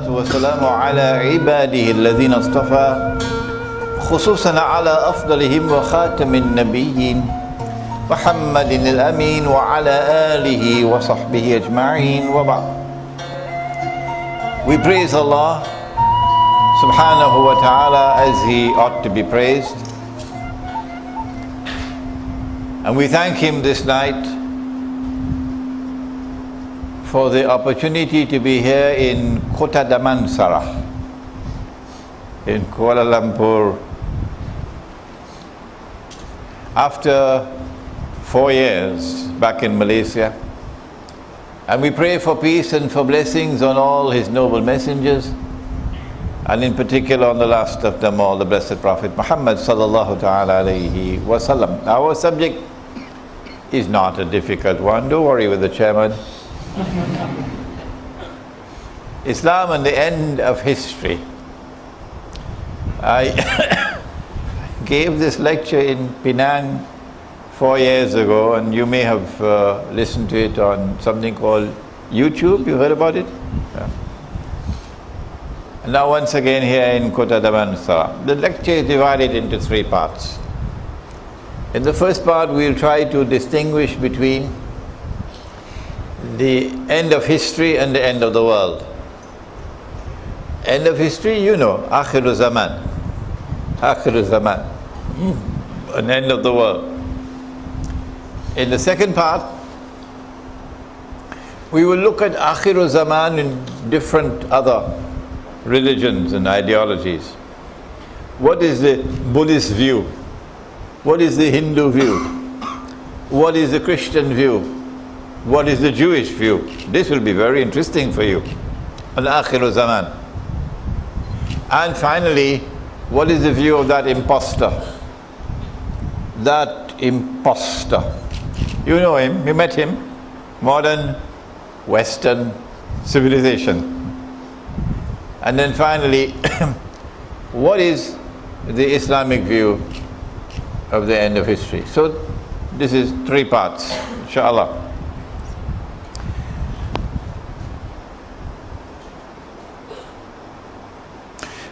والسلام على عباده الذين اصطفى خصوصا على أفضلهم وخاتم النبيين محمد الأمين وعلى آله وصحبه أجمعين وبعد. We praise Allah subhanahu wa ta'ala as He ought to be praised, and we thank Him this night for the opportunity to be here in Kota Damansara in Kuala Lumpur after 4 years back in Malaysia. And we pray for peace and for blessings on all His noble messengers, and in particular on the last of them all, the Blessed Prophet Muhammad sallallahu ta'ala alayhi wasallam. Our subject is not a difficult one, don't worry with the chairman. Islam and the end of history. I gave this lecture in Penang 4 years ago, and you may have listened to it on something called YouTube. You heard about it? Yeah. And now once again here in Kota Damansara. The lecture is divided into 3 parts. In the first part, we'll try to distinguish between the end of history and the end of the world. End of history, you know, Akhiru Zaman. Akhiru Zaman. An end of the world. In the second part, we will look at Akhiru Zaman in different other religions and ideologies. What is the Buddhist view? What is the Hindu view? What is the Christian view? What is the Jewish view? This will be very interesting for you. Al-Akhiru Zaman. And finally, what is the view of that imposter? That imposter. You know him, you met him. Modern Western civilization. And then finally, what is the Islamic view of the end of history? So this is 3 parts, inshallah.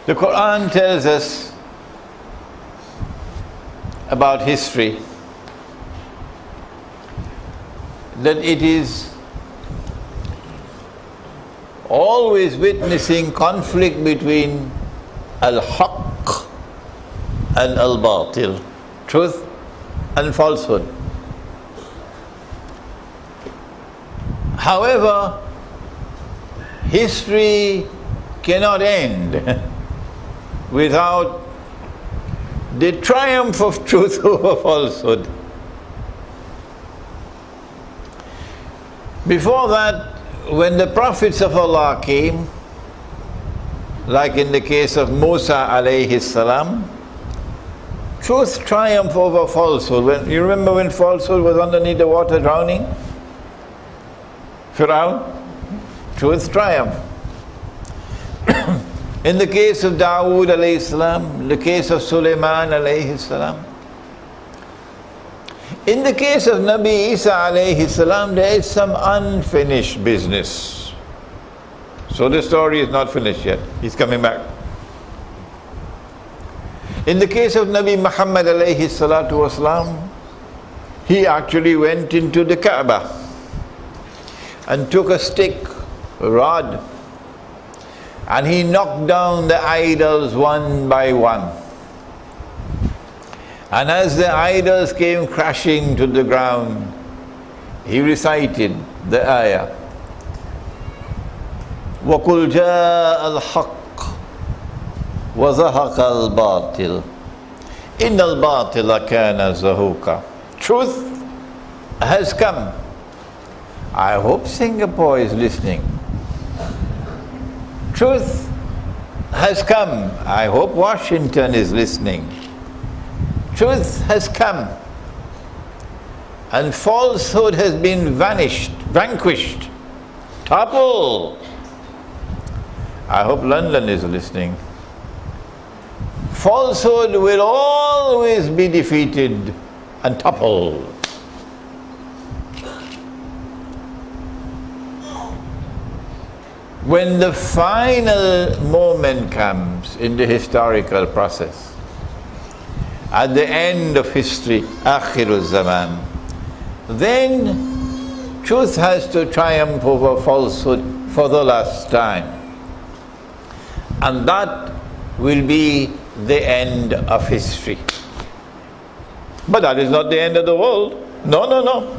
The Quran tells us about history that it is always witnessing conflict between al-haqq and al-batil, truth and falsehood. However, history cannot end without the triumph of truth over falsehood. Before that, when the prophets of Allah came, like in the case of Musa alayhi salam, truth triumphed over falsehood. You remember when falsehood was underneath the water drowning? Fir'aun? Truth triumphed. In the case of Dawood alayhi salam, in the case of Sulaiman alayhi salam, in the case of Nabi Isa alayhi salam, there is some unfinished business. So the story is not finished yet. He's coming back. In the case of Nabi Muhammad alayhi salatu wasalam, he actually went into the Kaaba and took a stick, a rod, and he knocked down the idols one by one. And as the idols came crashing to the ground, he recited the ayah, وَقُلْ جَاءَ الْحَقِّ وَزَهَقَ الْبَاطِلِ إِنَّ الْبَاطِلَ كَانَ زَهُوقًا. Truth has come. I hope Singapore is listening. Truth has come. I hope Washington is listening. Truth has come. And falsehood has been vanquished, toppled. I hope London is listening. Falsehood will always be defeated and toppled. when the final moment comes in the historical process, at the end of history, Akhirul Zaman, then truth has to triumph over falsehood for the last time. And that will be the end of history. But that is not the end of the world. No, no, no.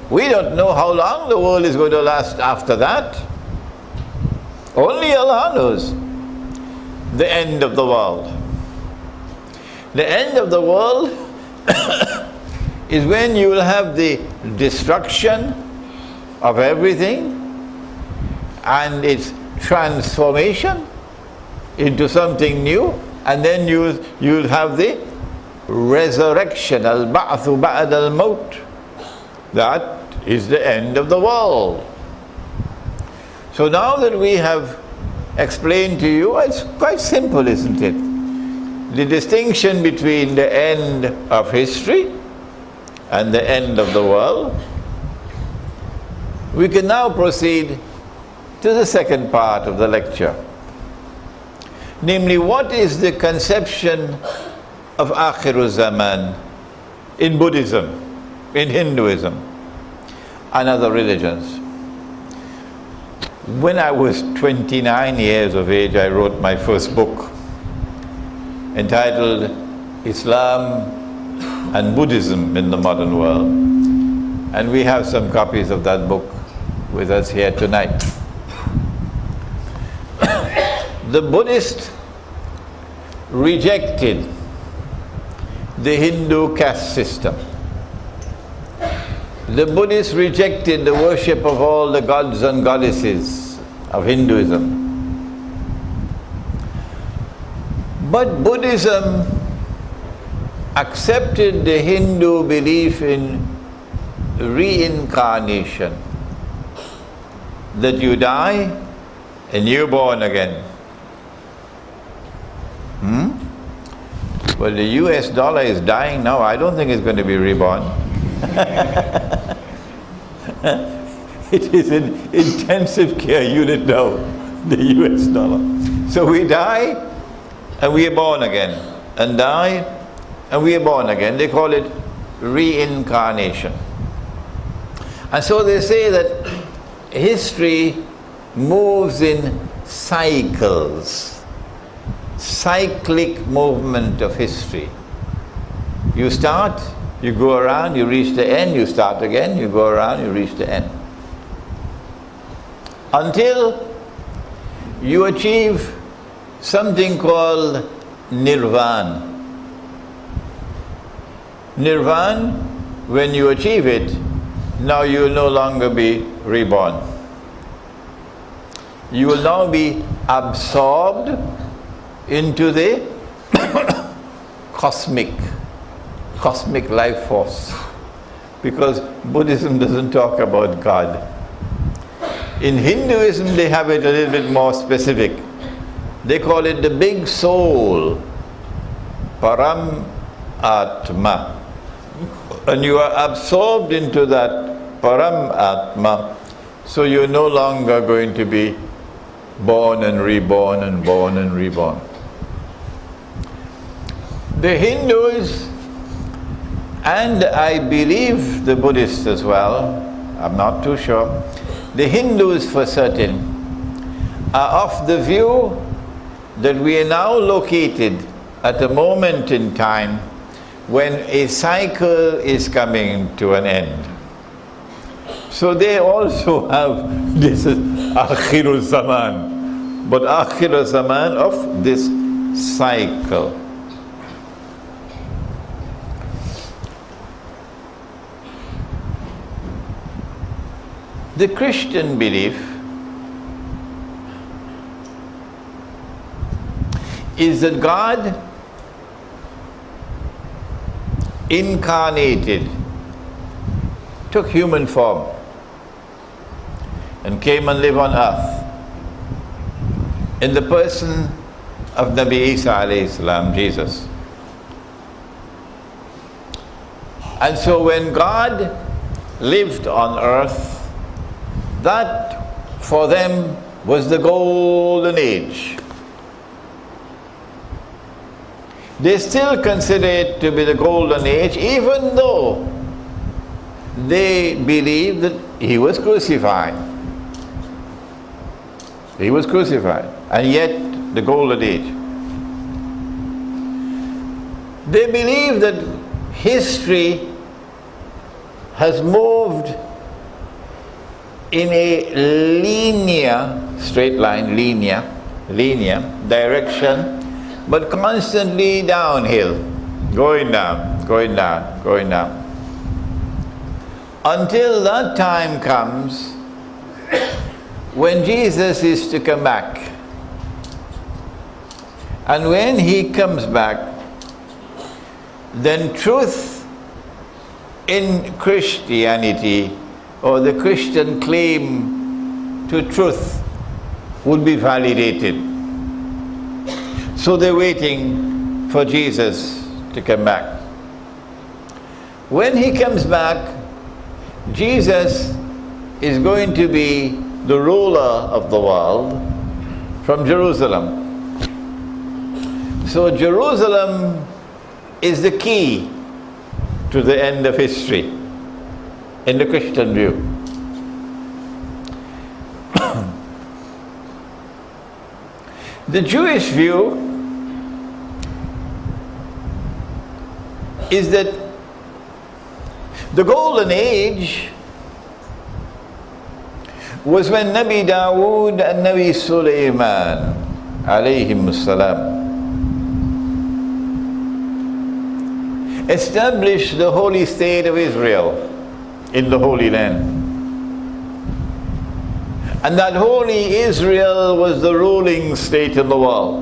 We don't know how long the world is going to last after that. Only Allah knows the end of the world. The end of the world is when you will have the destruction of everything and its transformation into something new, and then you'll have the resurrection, al-ba'thu ba'd al-maut. That is the end of the world. So now that we have explained to you, it's quite simple, isn't it? The distinction between the end of history and the end of the world. We can now proceed to the second part of the lecture. Namely, what is the conception of Akhirul Zaman in Buddhism, in Hinduism, and other religions? When I was 29 years of age, I wrote my first book entitled Islam and Buddhism in the Modern World. And we have some copies of that book with us here tonight. The Buddhists rejected the Hindu caste system. The Buddhists rejected the worship of all the gods and goddesses of Hinduism. But Buddhism accepted the Hindu belief in reincarnation, that you die and you're born again. Well, the US dollar is dying now. I don't think it's going to be reborn. It is an intensive care unit now, the US dollar. So we die and we are born again, and die and we are born again. They call it reincarnation. And so they say that history moves in cycles. Cyclic movement of history. You start, you go around, you reach the end, you start again, you go around, you reach the end. Until you achieve something called nirvana. Nirvana, when you achieve it, now you will no longer be reborn. You will now be absorbed into the cosmic life force, because Buddhism doesn't talk about God. In Hinduism they have it a little bit more specific. They call it the big soul, Param Atma, and you are absorbed into that Param Atma, so you're no longer going to be born and reborn and born and reborn. The Hindus, and I believe the Buddhists as well, I'm not too sure, the Hindus for certain are of the view that we are now located at a moment in time when a cycle is coming to an end. So they also have this Akhirul Zaman, but Akhirul Zaman of this cycle. The Christian belief is that God incarnated, took human form, and came and lived on earth in the person of Nabi Isa alayhi salam, Jesus. And so when God lived on earth, that for them was the golden age. They still consider it to be the golden age, even though they believe that he was crucified. He was crucified, and yet the golden age. They believe that history has moved in a linear, straight line, linear direction, but constantly downhill, going down, going down, going down. Until that time comes when Jesus is to come back. And when he comes back, then truth in Christianity, or the Christian claim to truth, would be validated. So they're waiting for Jesus to come back. When he comes back, Jesus is going to be the ruler of the world from Jerusalem. So Jerusalem is the key to the end of history in the Christian view. The Jewish view is that the golden age was when Nabi Dawood and Nabi Sulaiman alayhim salam established the holy state of Israel in the Holy Land. And that holy Israel was the ruling state in the world.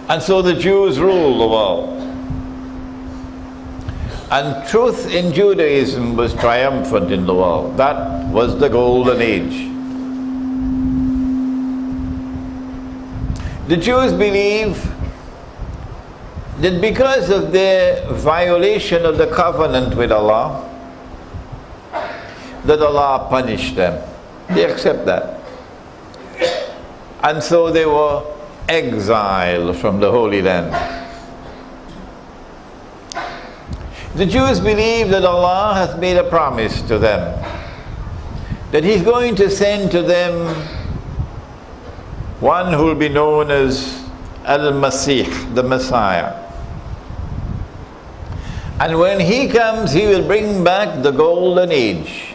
And so the Jews ruled the world. And truth in Judaism was triumphant in the world. That was the golden age. The Jews believe that because of their violation of the covenant with Allah, that Allah punished them. They accept that. And so they were exiled from the Holy Land. The Jews believe that Allah has made a promise to them, that He's going to send to them one who will be known as Al-Masih, the Messiah. And when He comes, He will bring back the golden age.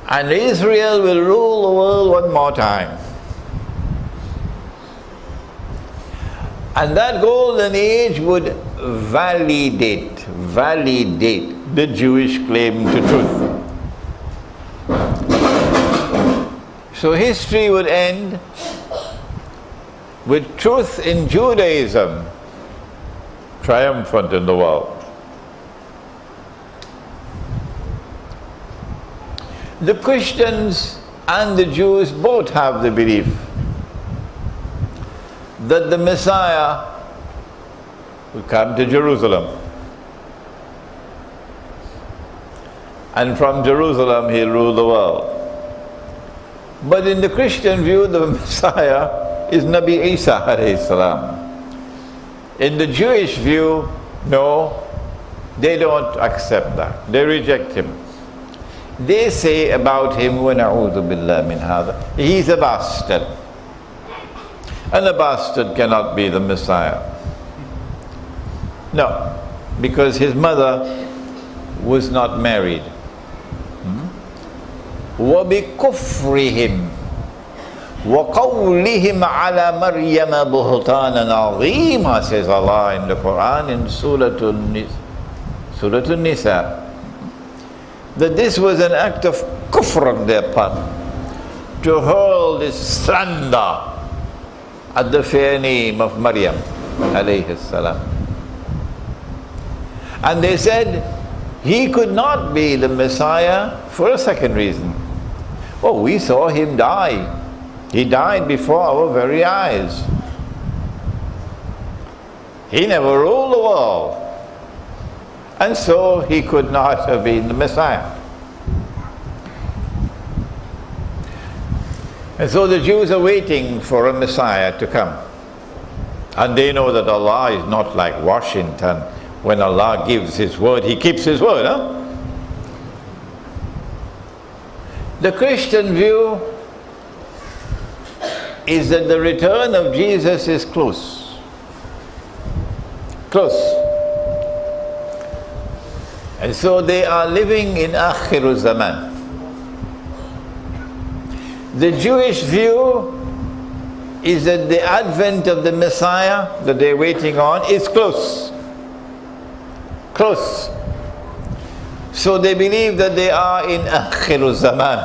And Israel will rule the world one more time. And that golden age would validate the Jewish claim to truth. So history would end with truth in Judaism triumphant in the world. The Christians and the Jews both have the belief that the Messiah will come to Jerusalem. And from Jerusalem He'll rule the world. But in the Christian view, the Messiah is Nabi Isa alayhi salam. In the Jewish view, no, they don't accept that. They reject Him. They say about Him, وَنَعُوذُ بِاللَّهِ مِنْ هَذَا, He's a bastard. And a bastard cannot be the Messiah. No, because his mother was not married. وَبِكُفْرِهِمْ وَقَوْلِهِمْ عَلَى مَرْيَمَ بُهْتَانًا عَظِيمًا, says Allah in the Quran in Surah An-Nisa, that this was an act of kufr on their part, to hurl this slander at the fair name of Maryam alayhi salam. And they said He could not be the Messiah for a second reason. Oh, we saw Him die. He died before our very eyes. He never ruled the world. And so he could not have been the Messiah. And so the Jews are waiting for a Messiah to come. And they know that Allah is not like Washington. When Allah gives His word, He keeps His word. Huh? The Christian view is that the return of Jesus is close. Close. And so they are living in Akhiru Zaman. The Jewish view is that the advent of the Messiah that they're waiting on is close. Close. So they believe that they are in Akhiru Zaman.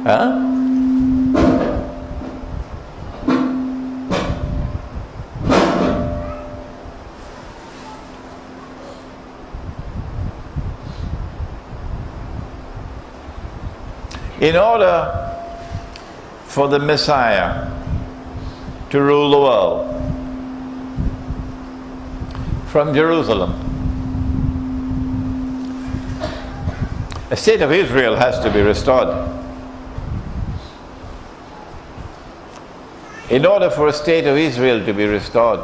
Huh? In order for the Messiah to rule the world from Jerusalem, the state of Israel has to be restored. In order for a state of Israel to be restored,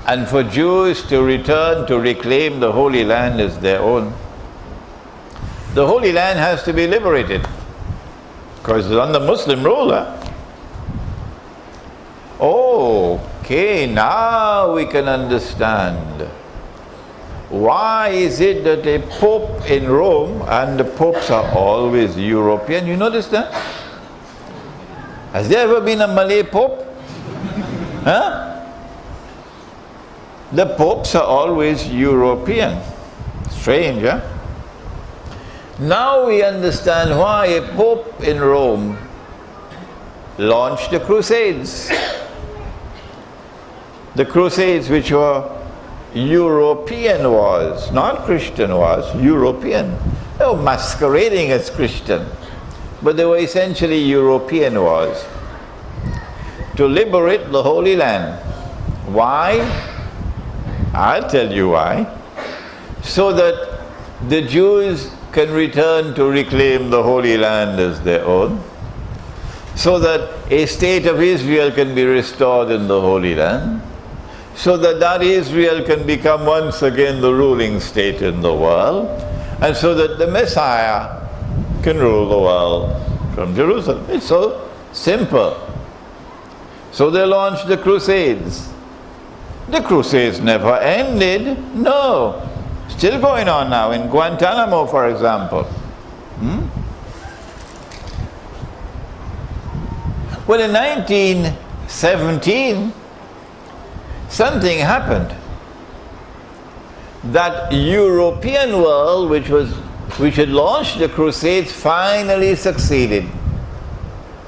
and for Jews to return to reclaim the Holy Land as their own, the Holy Land has to be liberated, because it's under Muslim rule. Okay, now we can understand. Why is it that a pope in Rome, and the popes are always European? You notice that? Has there ever been a Malay pope? Huh? The popes are always European. Strange, huh? Now we understand why a pope in Rome launched the Crusades. The Crusades which were European wars, not Christian wars, European. They were masquerading as Christian, but they were essentially European wars to liberate the Holy Land. Why? I'll tell you why. So that the Jews can return to reclaim the Holy Land as their own, so that a state of Israel can be restored in the Holy Land, so that that Israel can become once again the ruling state in the world, and so that the Messiah can rule the world from Jerusalem. It's so simple. So they launched the Crusades. The Crusades never ended. No. Still going on now in Guantanamo, for example. Well, in 1917, something happened. That European world, which had launched the Crusades, finally succeeded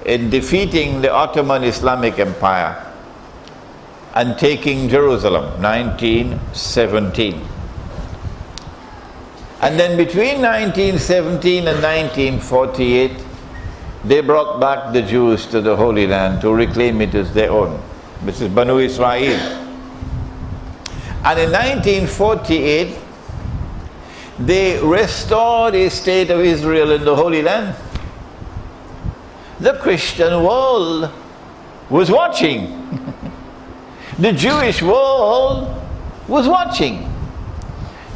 in defeating the Ottoman Islamic Empire and taking Jerusalem, 1917. And then between 1917 and 1948, they brought back the Jews to the Holy Land to reclaim it as their own. This is Banu Israel. And in 1948, they restored a state of Israel in the Holy Land. The Christian world was watching. The Jewish world was watching.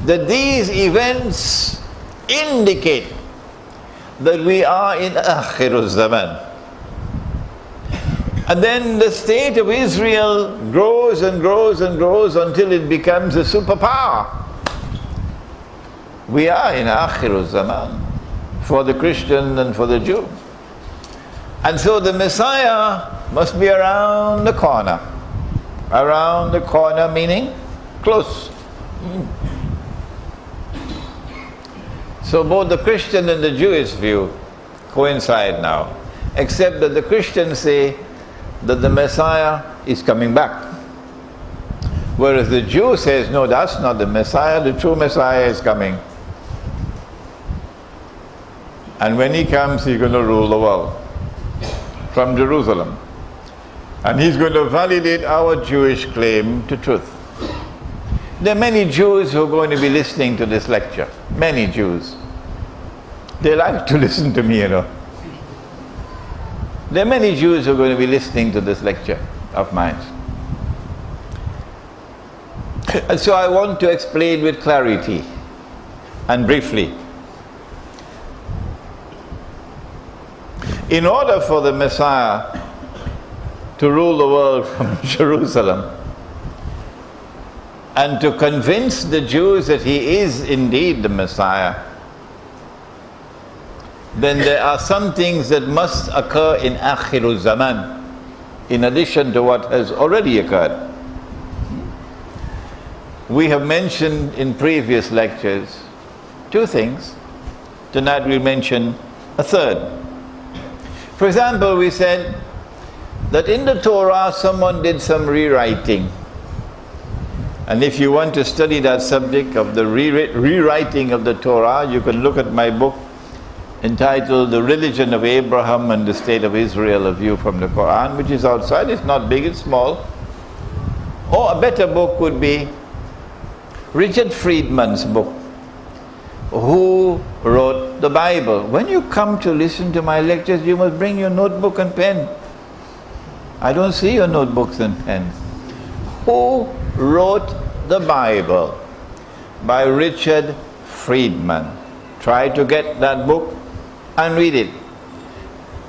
That these events indicate that we are in Akhiru Zaman. And then the state of Israel grows and grows and grows until it becomes a superpower. We are in Akhiru Zaman for the Christian and for the Jew. And so the Messiah must be around the corner. Around the corner meaning close. So both the Christian and the Jewish view coincide now, except that the Christians say that the Messiah is coming back, whereas the Jew says, no, that's not the Messiah, the true Messiah is coming. And when he comes, he's going to rule the world from Jerusalem. And he's going to validate our Jewish claim to truth. There are many Jews who are going to be listening to this lecture. Many Jews. They like to listen to me, you know. There are many Jews who are going to be listening to this lecture of mine. And so I want to explain with clarity and briefly. In order for the Messiah to rule the world from Jerusalem and to convince the Jews that he is indeed the Messiah, then there are some things that must occur in Akhirul Zaman, in addition to what has already occurred. We have mentioned in previous lectures two things. Tonight we'll mention a third. For example, we said that in the Torah someone did some rewriting. And if you want to study that subject of the rewriting of the Torah, you can look at my book entitled The Religion of Abraham and the State of Israel, a View from the Quran, which is outside. It's not big, it's small. Or a better book would be Richard Friedman's book, Who Wrote the Bible. When you come to listen to my lectures, you must bring your notebook and pen. I don't see your notebooks and pens. Who Wrote the Bible by Richard Friedman. Try to get that book and read it.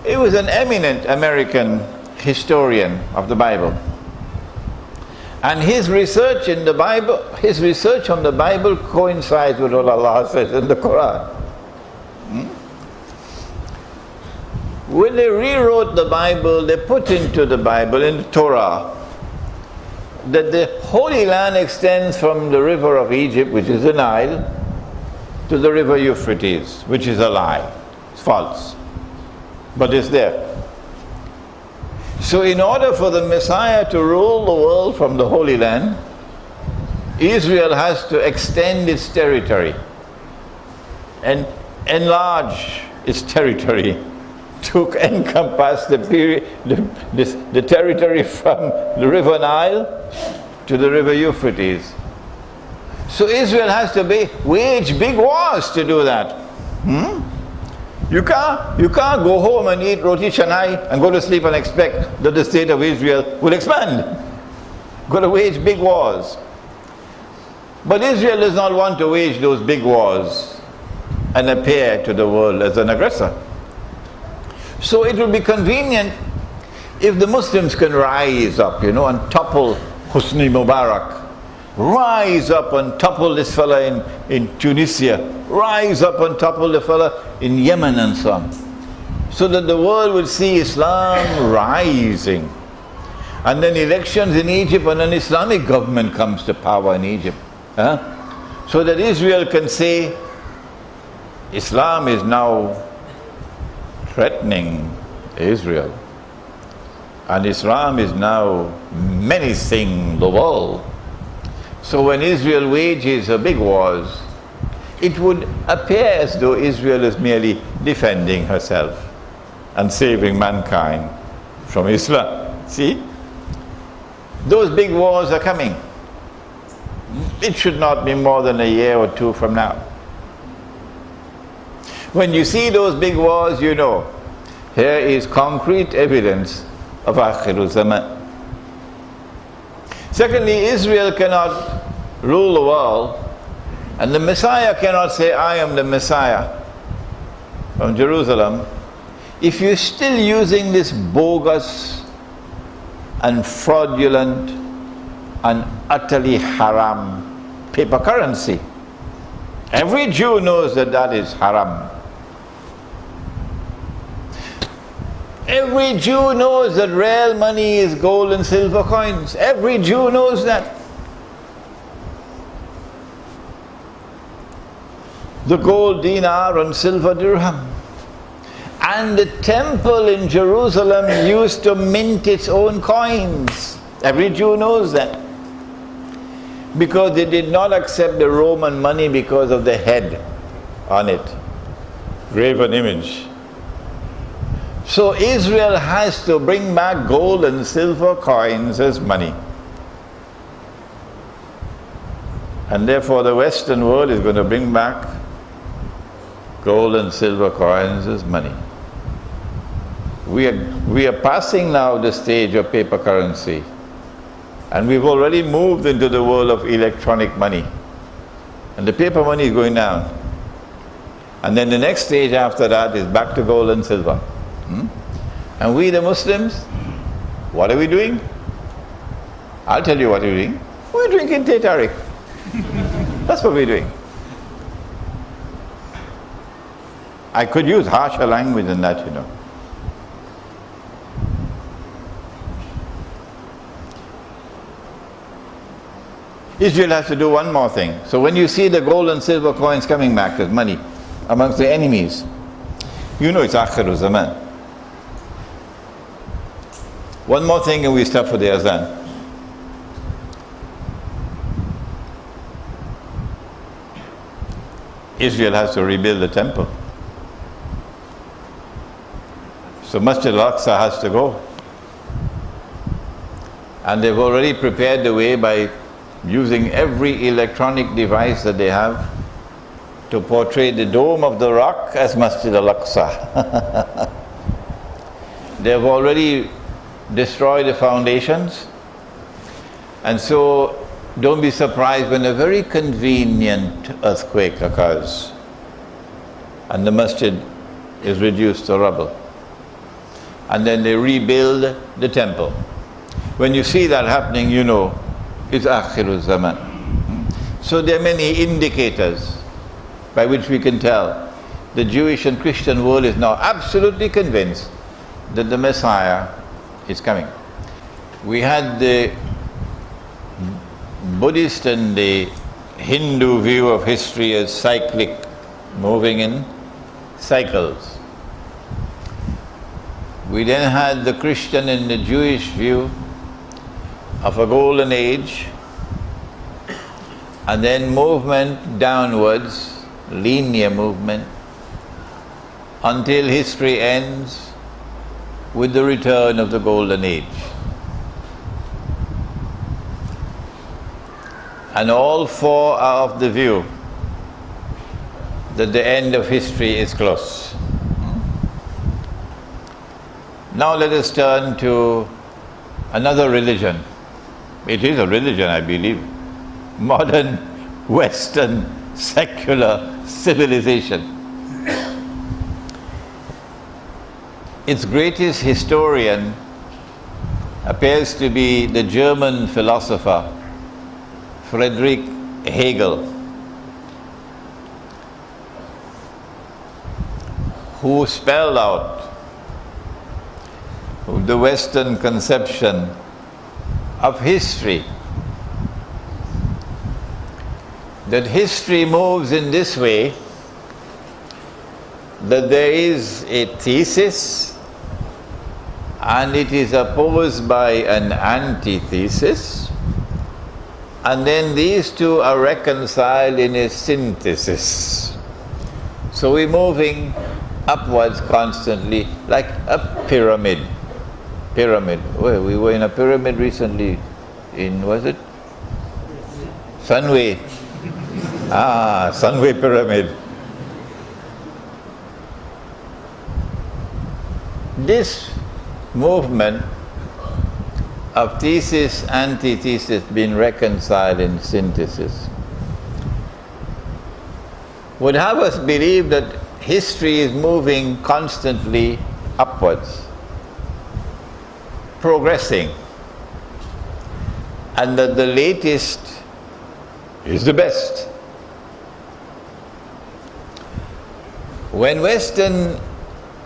He was an eminent American historian of the Bible. And his research in the Bible, his research on the Bible coincides with what Allah says in the Quran. When they rewrote the Bible, they put into the Bible, in the Torah, that the Holy Land extends from the river of Egypt, which is the Nile, to the river Euphrates, which is a lie. It's false. But it's there. So in order for the Messiah to rule the world from the Holy Land, Israel has to extend its territory and enlarge its territory to encompass the territory from the river Nile to the river Euphrates. So Israel has to wage big wars to do that. You can't go home and eat roti canai and go to sleep and expect that the state of Israel will expand. Got to wage big wars. But Israel does not want to wage those big wars and appear to the world as an aggressor. So it will be convenient if the Muslims can rise up, and topple Hosni Mubarak. Rise up and topple this fella in Tunisia. Rise up and topple the fella in Yemen and so on. So that the world will see Islam rising. And then elections in Egypt and an Islamic government comes to power in Egypt. So that Israel can say, Islam is now threatening Israel. And Islam is now menacing the world. So when Israel wages a big wars, it would appear as though Israel is merely defending herself and saving mankind from Islam. See? Those big wars are coming. It should not be more than a year or two from now. When you see those big wars, you know, here is concrete evidence of Akhirul Zaman. Secondly, Israel cannot rule the world, and the Messiah cannot say, I am the Messiah from Jerusalem, if you're still using this bogus and fraudulent and utterly haram paper currency. Every Jew knows that that is haram. Every Jew knows that real money is gold and silver coins. Every Jew knows that. The gold dinar and silver dirham. And the temple in Jerusalem used to mint its own coins. Every Jew knows that. Because they did not accept the Roman money because of the head on it. Graven image. So Israel has to bring back gold and silver coins as money. And therefore the Western world is going to bring back gold and silver coins as money. We are passing now the stage of paper currency, and we've already moved into the world of electronic money, and the paper money is going down. And then the next stage after that is back to gold and silver. And we the Muslims, what are we doing? I'll tell you what we're doing. We're drinking Teh Tarik. That's what we're doing. I could use harsher language than that, you know. Israel has to do one more thing. So when you see the gold and silver coins coming back as money amongst the enemies, you know it's Akhiru Zaman. One more thing and we stop for the Azan. Israel has to rebuild the temple. So Masjid Al-Aqsa has to go. And they've already prepared the way by using every electronic device that they have to portray the dome of the rock as Masjid Al-Aqsa. They've already destroyed the foundations, and so don't be surprised when a very convenient earthquake occurs and the masjid is reduced to rubble, and then they rebuild the temple. When you see that happening, you know it's Akhirul Zaman. So there are many indicators by which we can tell the Jewish and Christian world is now absolutely convinced that the Messiah is coming. We had the Buddhist and the Hindu view of history as cyclic, moving in cycles. We then had the Christian and the Jewish view of a golden age, and then movement downwards, linear movement, until history ends with the return of the golden age. And all four are of the view that the end of history is close. Now let us turn to another religion. It is a religion, I believe. Modern, Western, secular civilization. Its greatest historian appears to be the German philosopher Friedrich Hegel, who spelled out the Western conception of history. That history moves in this way, that there is a thesis and it is opposed by an antithesis, and then these two are reconciled in a synthesis. So we're moving upwards constantly, like a pyramid. Well, we were in a pyramid recently in, was it? Sunway. Sunway Pyramid. This movement of thesis, antithesis being reconciled in synthesis would have us believe that history is moving constantly upwards, progressing, and that the latest is the best. When Western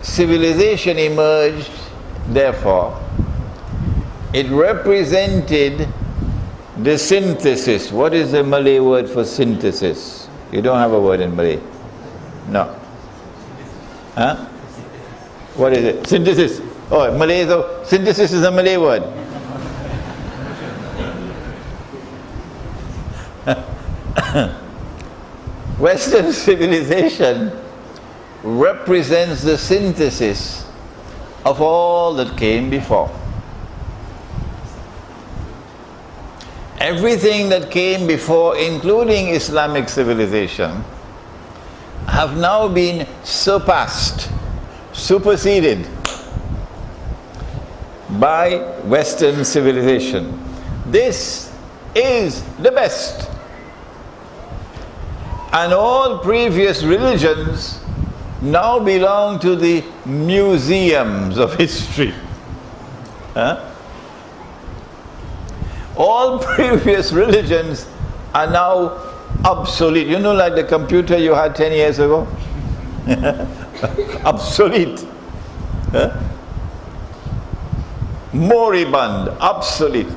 civilization emerged, therefore, it represented the synthesis. What is the Malay word for synthesis? You don't have a word in Malay? No. Huh? What is it? Synthesis. Oh, Malay, so synthesis is a Malay word. Western civilization represents the synthesis of all that came before. everything that came before, including Islamic civilization, have now been surpassed, superseded by Western civilization. This is the best. And all previous religions now belong to the museums of history. Huh? All previous religions are now obsolete. You know, like the computer you had 10 years ago? Obsolete. Huh? Moribund, obsolete.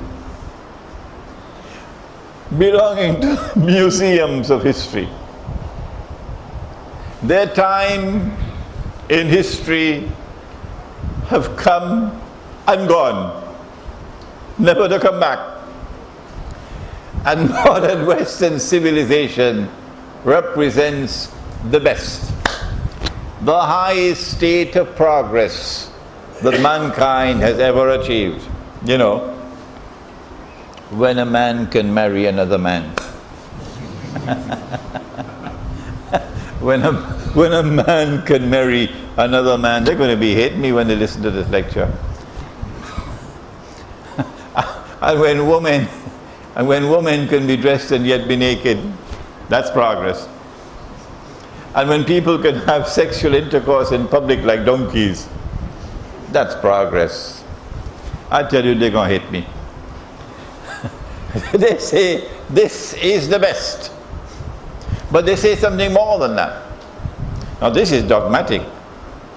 Belonging to museums of history. Their time in history have come and gone, never to come back. And modern Western civilization represents the best, the highest state of progress that mankind has ever achieved. You know, when a man can marry another man. When a man can marry another man, they're going to be hating me when they listen to this lecture. And when women can be dressed and yet be naked, that's progress. And when people can have sexual intercourse in public like donkeys, that's progress. I tell you, they're going to hate me. They say this is the best. But they say something more than that. Now this is dogmatic.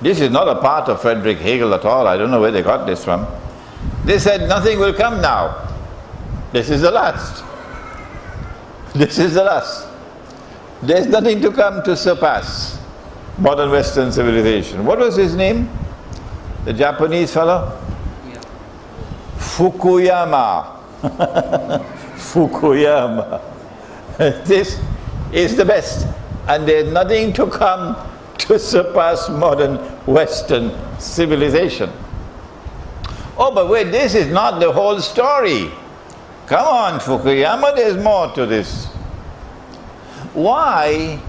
This is not a part of Friedrich Hegel at all. I don't know where they got this from. They said nothing will come now. This is the last. This is the last. There's nothing to come to surpass modern Western civilization. What was his name? The Japanese fellow? Yeah. Fukuyama. Fukuyama. This is the best, and there's nothing to come to surpass modern Western civilization. Oh, but wait, this is not the whole story. Come on, Fukuyama, there's more to this. Why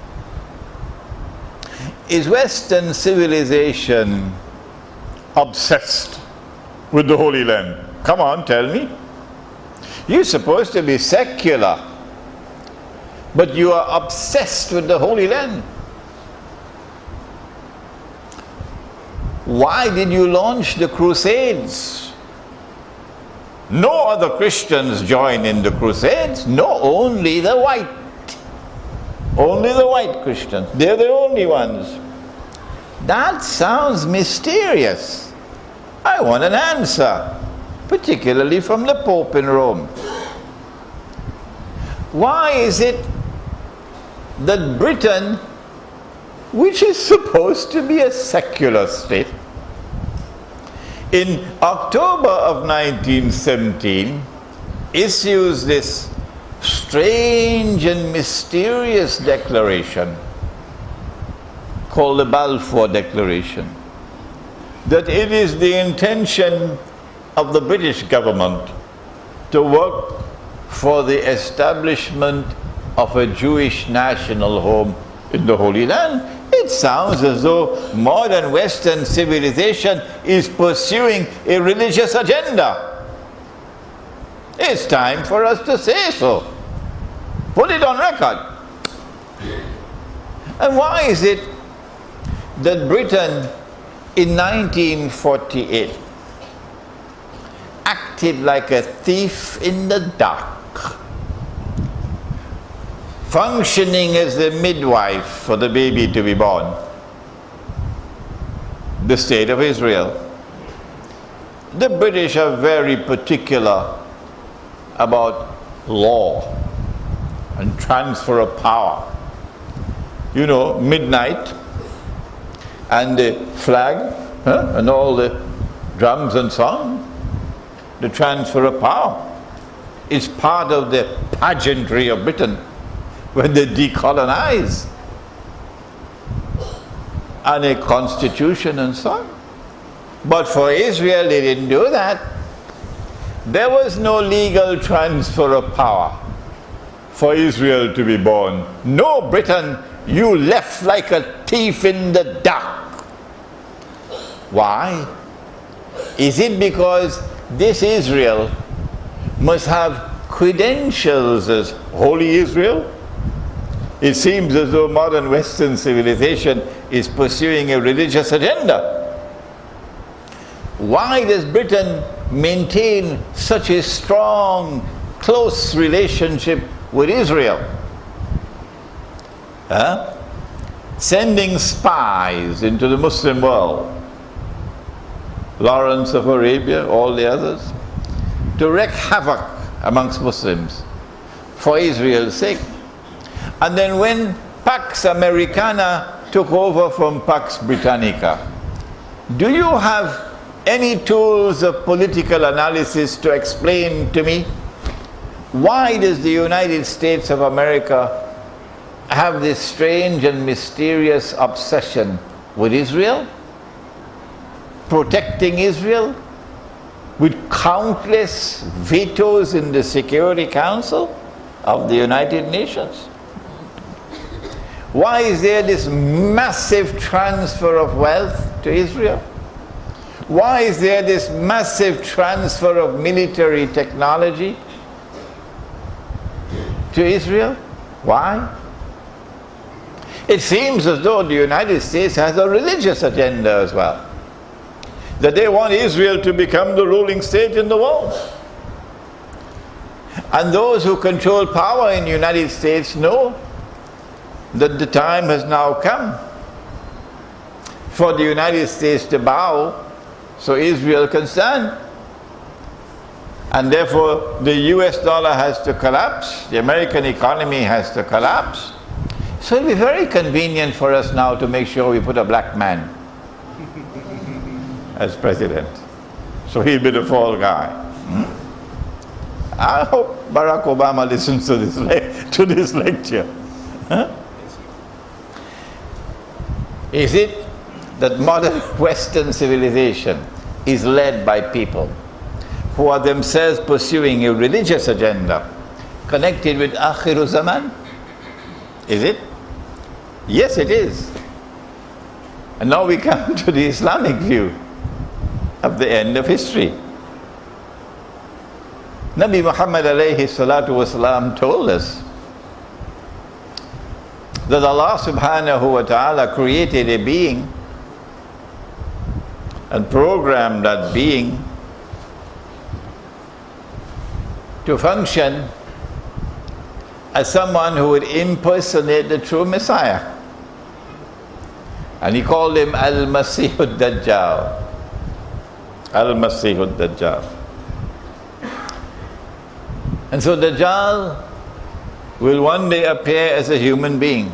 is Western civilization obsessed with the Holy Land? Come on, tell me. You're supposed to be secular, but you are obsessed with the Holy Land. Why did you launch the Crusades? No other Christians join in the Crusades. No, only the white. Only the white Christians. They're the only ones. That sounds mysterious. I want an answer, particularly from the Pope in Rome. Why is it that Britain, which is supposed to be a secular state, in October of 1917 issues this strange and mysterious declaration called the Balfour Declaration, that it is the intention of the British government to work for the establishment of a Jewish national home in the Holy Land. It sounds as though modern Western civilization is pursuing a religious agenda. It's time for us to say so. Put it on record. And why is it that Britain in 1948 acted like a thief in the dark, functioning as the midwife for the baby to be born? The state of Israel. The British are very particular about law and transfer of power. You know, midnight and the flag and all the drums and song. The transfer of power is part of the pageantry of Britain when they decolonize, and a constitution and so on. But for Israel, they didn't do that. There was no legal transfer of power for Israel to be born. No, Britain, you left like a thief in the dark. Why? Is it because this Israel must have credentials as Holy Israel? It seems as though modern Western civilization is pursuing a religious agenda. Why does Britain maintain such a strong, close relationship with Israel? Sending spies into the Muslim world, Lawrence of Arabia, all the others, to wreak havoc amongst Muslims for Israel's sake. And then when Pax Americana took over from Pax Britannica, do you have any tools of political analysis to explain to me why does the United States of America have this strange and mysterious obsession with Israel, protecting Israel, with countless vetoes in the Security Council of the United Nations? Why is there this massive transfer of wealth to Israel? Why is there this massive transfer of military technology to Israel? Why? It seems as though the United States has a religious agenda as well, that they want Israel to become the ruling state in the world. And those who control power in the United States know that the time has now come for the United States to bow so Israel can stand. And therefore the US dollar has to collapse, the American economy has to collapse. So it'll be very convenient for us now to make sure we put a black man as president. So he'll be the fall guy. I hope Barack Obama listens to this lecture. Is it that modern Western civilization is led by people who are themselves pursuing a religious agenda connected with Akhiru Zaman? Is it? Yes, it is. And now we come to the Islamic view of the end of history. Nabi Muhammad alayhi salatu wasalam told us that Allah subhanahu wa ta'ala created a being and programmed that being to function as someone who would impersonate the true Messiah. And he called him Al-Masih Ad-Dajjal. Al-Masih Ad-Dajjal. And so Dajjal will one day appear as a human being.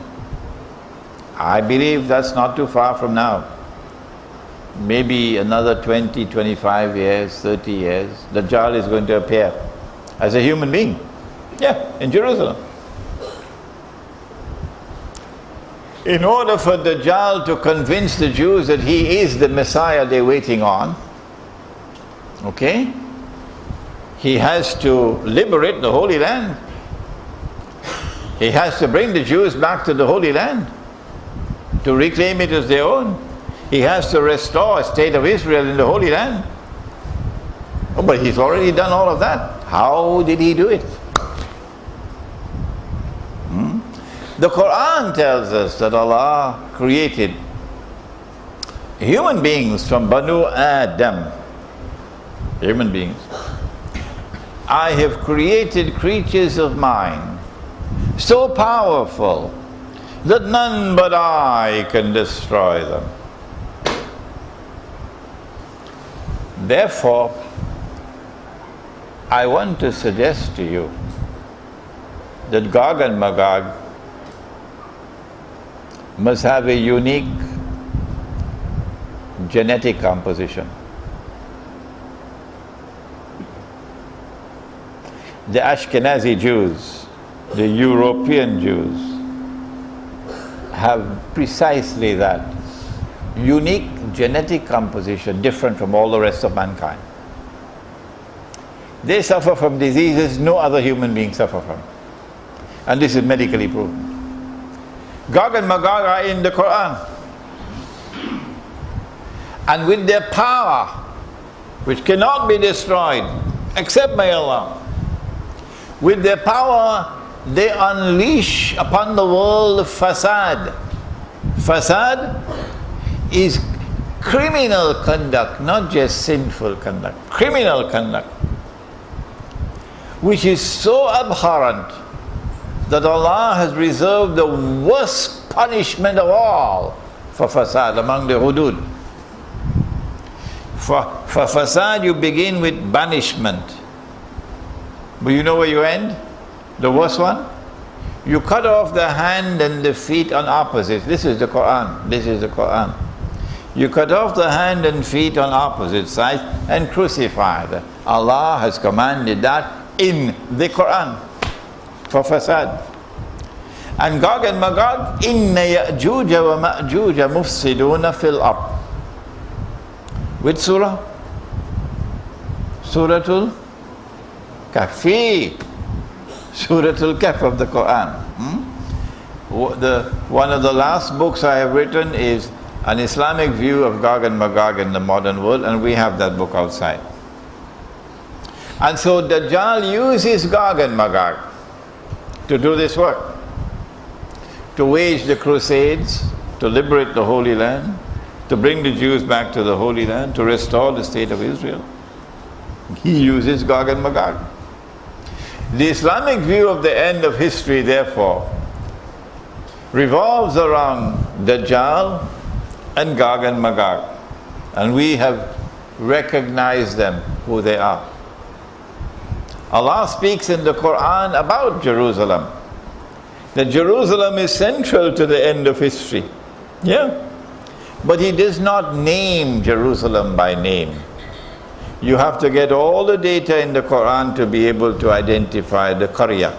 I believe that's not too far from now. Maybe another 20, 25 years, 30 years, Dajjal is going to appear as a human being. Yeah, in Jerusalem. In order for Dajjal to convince the Jews that he is the Messiah they're waiting on, okay, he has to liberate the Holy Land. He has to bring the Jews back to the Holy Land to reclaim it as their own. He has to restore a state of Israel in the Holy Land. Oh, but he's already done all of that. How did he do it? The Quran tells us that Allah created human beings from Banu Adam. Human beings. I have created creatures of mine so powerful that none but I can destroy them. Therefore, I want to suggest to you that Gog and Magog must have a unique genetic composition. The Ashkenazi Jews, the European Jews, have precisely that unique genetic composition different from all the rest of mankind. They suffer from diseases no other human being suffer from. And this is medically proven. Gog and Magog are in the Quran. And with their power, which cannot be destroyed except by Allah, with their power they unleash upon the world fasad. Fasad is criminal conduct, not just sinful conduct, criminal conduct, which is so abhorrent that Allah has reserved the worst punishment of all for fasad among the hudud. For fasad you begin with banishment, but you know where you end? The worst one? You cut off the hand and the feet on opposites. This is the Quran. This is the Quran. You cut off the hand and feet on opposite sides and crucify them. Allah has commanded that in the Quran for fasad. And Gog and Magog, inna ya'juja wa ma'juja mufsiduna fil ard. Which surah? Suratul Kahfi. Suratul Kahf of the Quran. One of the last books I have written is an Islamic view of Gog and Magog in the modern world, and we have that book outside. And so Dajjal uses Gog and Magog to do this work, to wage the crusades, to liberate the Holy Land, to bring the Jews back to the Holy Land, to restore the state of Israel. He uses Gog and Magog. The Islamic view of the end of history, therefore, revolves around Dajjal and Gog and Magog. And we have recognized them, who they are. Allah speaks in the Quran about Jerusalem, that Jerusalem is central to the end of history. Yeah. But He does not name Jerusalem by name. You have to get all the data in the Quran to be able to identify the Qarya.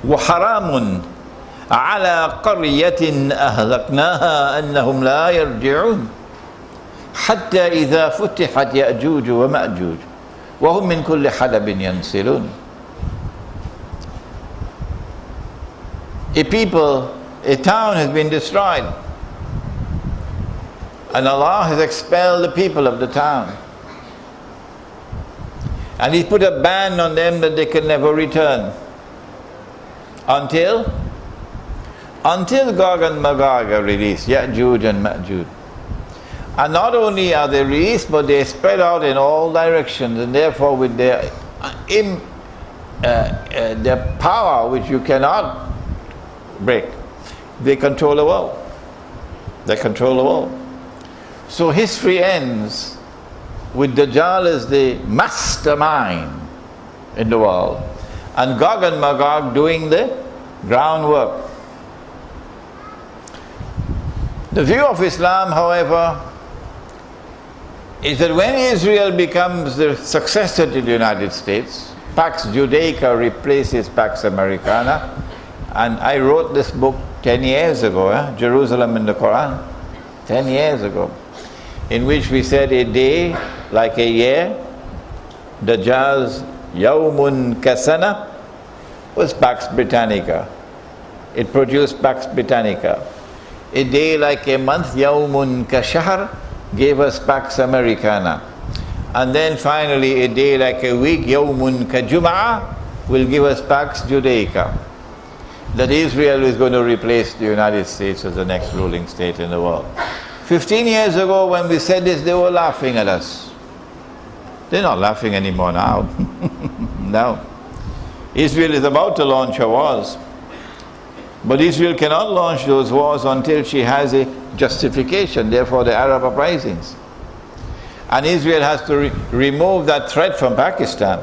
وَحَرَامٌ عَلَى قَرْيَةٍ أَهْلَكْنَاهَا أَنَّهُمْ لَا يَرْجِعُونَ حَتَّى إِذَا فُتِحَتْ يَأْجُوجُ وَمَأْجُوجُ وَهُمْ مِنْ كُلِّ حَدَبٍ يَنْسِلُونَ. A people, a town has been destroyed, and Allah has expelled the people of the town. And He put a ban on them that they can never return. Until Gog and Magog are released, Ya'juj and Ma'juj. And not only are they released, but they spread out in all directions, and therefore with their power, which you cannot break, they control the world. They control the world. So history ends with Dajjal as the mastermind in the world, and Gog and Magog doing the groundwork. The view of Islam, however, is that when Israel becomes the successor to the United States, Pax Judaica replaces Pax Americana, and I wrote this book 10 years ago, Jerusalem in the Quran, 10 years ago, in which we said a day like a year, Dajjal's Yawmun Kasana was Pax Britannica. It produced Pax Britannica. A day like a month, Yawmun Kashahr, gave us Pax Americana. And then finally a day like a week, Yawmun Kajum'a, will give us Pax Judaica. That Israel is going to replace the United States as the next ruling state in the world. 15 years ago when we said this, they were laughing at us. They're not laughing anymore now. No. Israel is about to launch her wars. But Israel cannot launch those wars until she has a justification, therefore the Arab uprisings. And Israel has to remove that threat from Pakistan.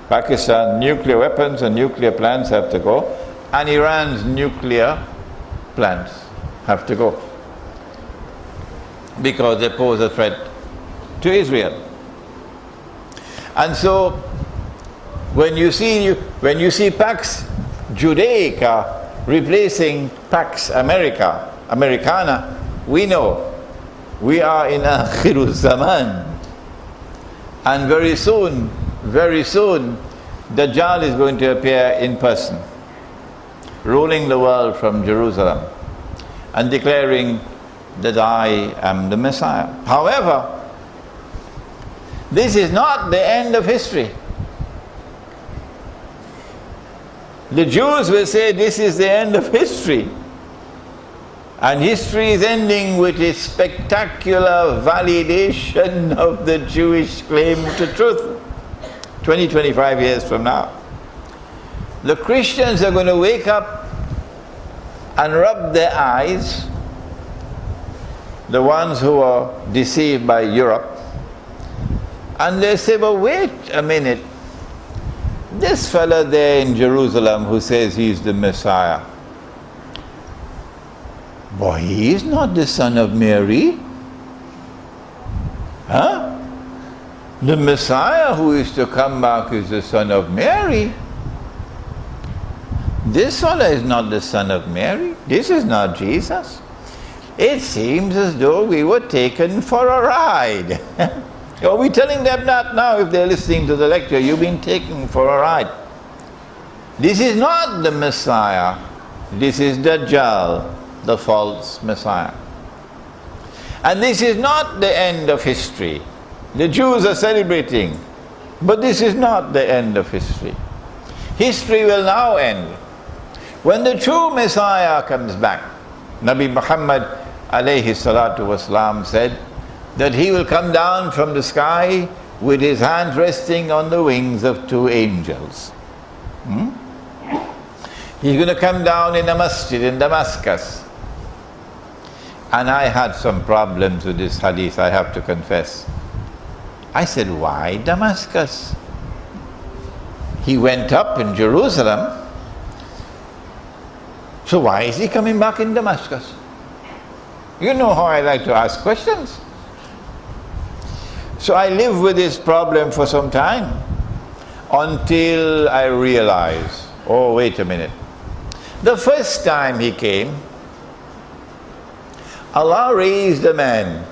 Pakistan, nuclear weapons and nuclear plants have to go, and Iran's nuclear plants have to go, because they pose a threat to Israel. And so when you see Pax Judaica replacing Pax Americana, we know we are in Akhiru Zaman. And very soon, Dajjal is going to appear in person, ruling the world from Jerusalem and declaring that I am the Messiah. However, this is not the end of history. The Jews will say this is the end of history. And history is ending with a spectacular validation of the Jewish claim to truth. 25 years from now. The Christians are going to wake up and rub their eyes, the ones who are deceived by Europe, and they say, but wait a minute, this fella there in Jerusalem who says he's the Messiah, boy, he is not the son of Mary. Huh? The Messiah who is to come back is the son of Mary. This fella is not the son of Mary. This is not Jesus. It seems as though we were taken for a ride. Are we telling them that now if they're listening to the lecture? You've been taken for a ride. This is not the Messiah. This is Dajjal, the false Messiah. And this is not the end of history. The Jews are celebrating, but this is not the end of history. History will now end when the true Messiah comes back. Nabi Muhammad alayhi salatu wasalam said that he will come down from the sky with his hands resting on the wings of two angels. He's going to come down in a masjid in Damascus. And I had some problems with this hadith, I have to confess. I said, why Damascus? He went up in Jerusalem, so why is he coming back in Damascus? You know how I like to ask questions. So I lived with this problem for some time until I realized, oh, wait a minute. The first time he came, Allah raised a man,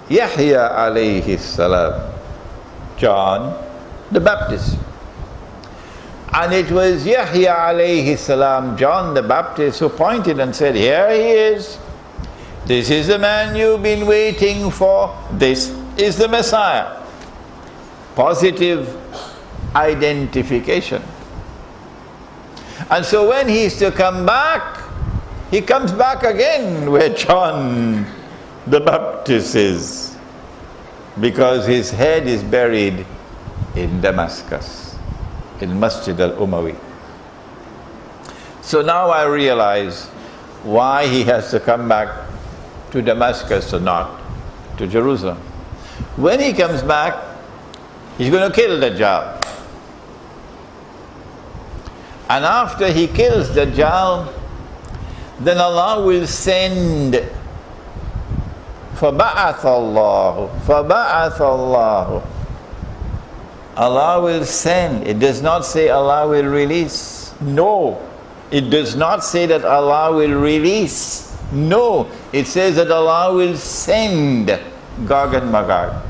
Yahya alayhi salam, John the Baptist. And it was Yahya alayhi salam, John the Baptist, who pointed and said, here he is. This is the man you've been waiting for. This is the Messiah. Positive identification. And so when he's to come back, he comes back again where John the Baptist is, because his head is buried in Damascus, in Masjid al-Umawi. So now I realize why he has to come back to Damascus or not to Jerusalem. When he comes back, he's going to kill Dajjal. And after he kills Dajjal, then Allah will send فَبَعَثَ اللَّهُ. Allah will send. It does not say Allah will release. No. It does not say that Allah will release. No. It says that Allah will send Gog and Magog.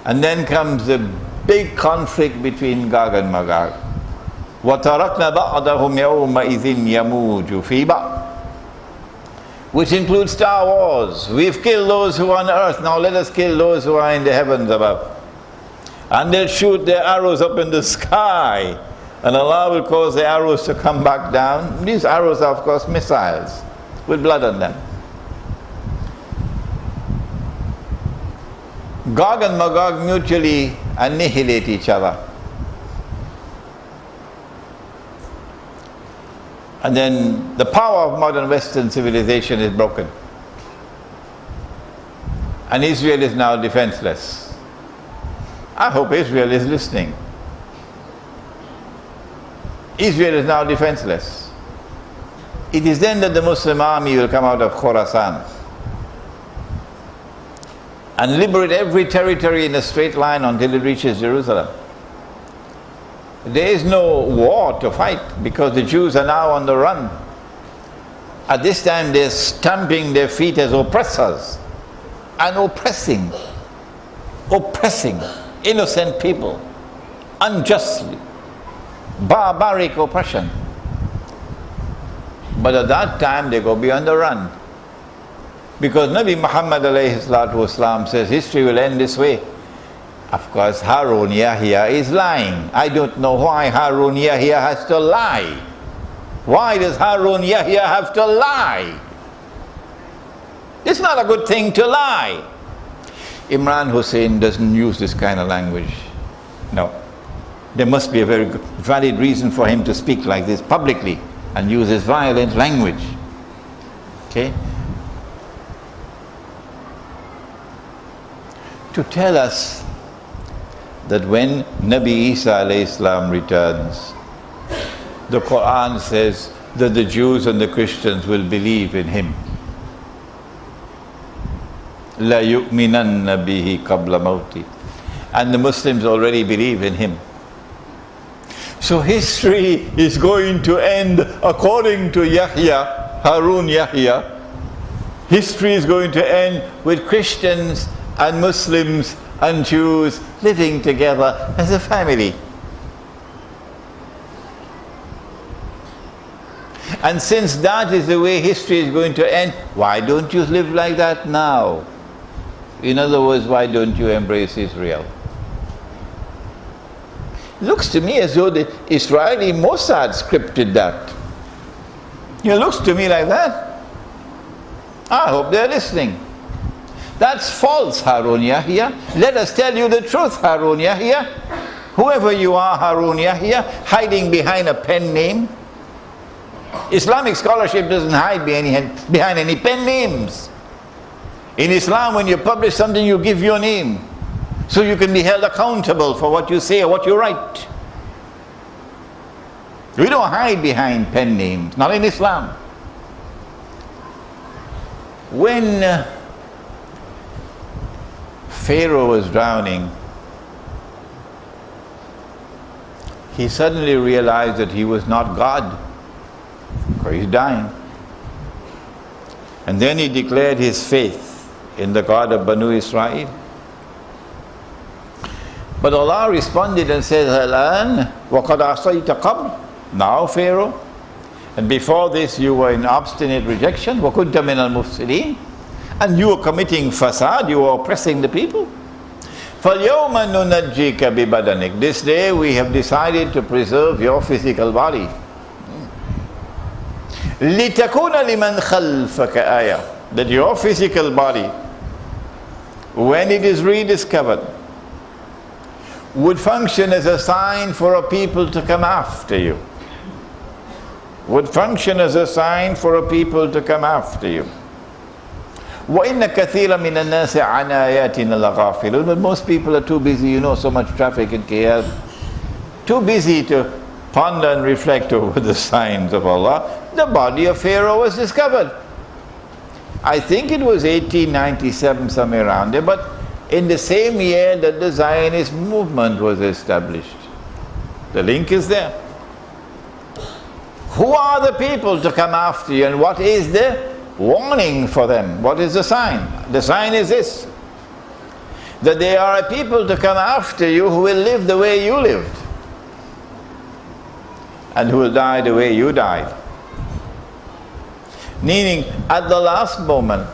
And then comes the big conflict between Gog and Magog. وَتَرَكْنَا بَعْضَهُمْ يَوْمَئِذٍ يَمُوجُ فِي بَعْضٍ, which includes Star Wars. We've killed those who are on earth, now let us kill those who are in the heavens above. And they'll shoot their arrows up in the sky, and Allah will cause the arrows to come back down. These arrows are of course missiles with blood on them. Gog and Magog mutually annihilate each other. And then the power of modern Western civilization is broken. And Israel is now defenseless. I hope Israel is listening. Israel is now defenseless. It is then that the Muslim army will come out of Khorasan and liberate every territory in a straight line until it reaches Jerusalem. There is no war to fight because the Jews are now on the run. At this time they're stamping their feet as oppressors and oppressing innocent people unjustly. Barbaric oppression. But at that time they go beyond the run. Because Nabi Muhammad alayhi salatu wasalam says history will end this way. Of course, Harun Yahya is lying. I don't know why Harun Yahya has to lie. Why does Harun Yahya have to lie? It's not a good thing to lie. Imran Hosein doesn't use this kind of language. No. There must be a very good, valid reason for him to speak like this publicly and use this violent language. Okay? To tell us that when Nabi Isa alayhi salam returns, the Quran says that the Jews and the Christians will believe in him. La yu'minanna bihi qabla mawti. And the Muslims already believe in him. So history is going to end according to Yahya, Harun Yahya. History is going to end with Christians and Muslims and Jews living together as a family. And since that is the way history is going to end, why don't you live like that now? In other words, why don't you embrace Israel? Looks to me as though the Israeli Mossad scripted that. It looks to me like that. I hope they're listening. That's false, Harun Yahya. Let us tell you the truth, Harun Yahya. Whoever you are, Harun Yahya, hiding behind a pen name. Islamic scholarship doesn't hide behind any pen names. In Islam, when you publish something, you give your name, so you can be held accountable for what you say or what you write. We don't hide behind pen names, not in Islam. When Pharaoh was drowning, he suddenly realized that he was not God, because he's dying. And then he declared his faith in the God of Banu Israel. But Allah responded and said, Al-an waqad asayta qabl. Now, Pharaoh, and before this you were in obstinate rejection, wa kunta min al-mufsidin, and you were committing fasad, you were oppressing the people. فَالْيَوْمَ نُنَجِّيكَ بِبَدَنِكَ. This day we have decided to preserve your physical body. لِتَكُونَ لِمَنْ خَلْفَكَ آيَةً. That your physical body, when it is rediscovered, would function as a sign for a people to come after you. Would function as a sign for a people to come after you. وَإِنَّ كَثِيرًا مِنَ النَّاسِ عَنْ آيَاتِنَا لَغَافِلُونَ. But most people are too busy, so much traffic in KL, too busy to ponder and reflect over the signs of Allah. The body of Pharaoh was discovered. I think it was 1897, somewhere around there, but in the same year that the Zionist movement was established. The link is there. Who are the people to come after you, and what is the warning for them? What is the sign? The sign is this: that there are a people to come after you who will live the way you lived, and who will die the way you died. Meaning, at the last moment,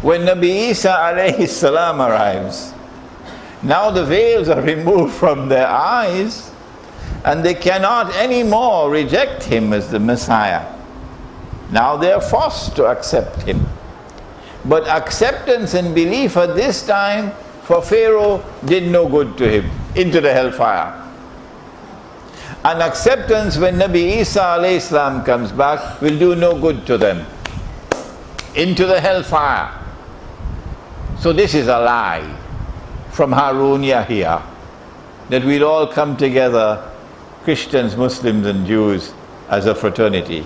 when Nabi Isa alayhi salam arrives, now the veils are removed from their eyes, and they cannot anymore reject him as the Messiah. Now they are forced to accept him. But acceptance and belief at this time for Pharaoh did no good to him, into the hellfire. And acceptance when Nabi Isa alayhi salam comes back will do no good to them, into the hellfire. So this is a lie from Harun Yahya, that we'll all come together, Christians, Muslims and Jews, as a fraternity.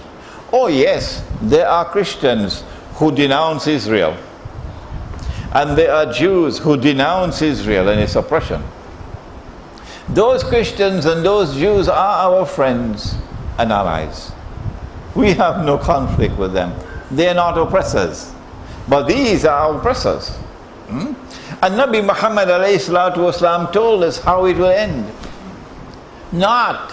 Oh yes, there are Christians who denounce Israel, and there are Jews who denounce Israel and its oppression. Those Christians and those Jews are our friends and allies. We have no conflict with them. They are not oppressors. But these are oppressors. And Nabi Muhammad ﷺ told us how it will end. Not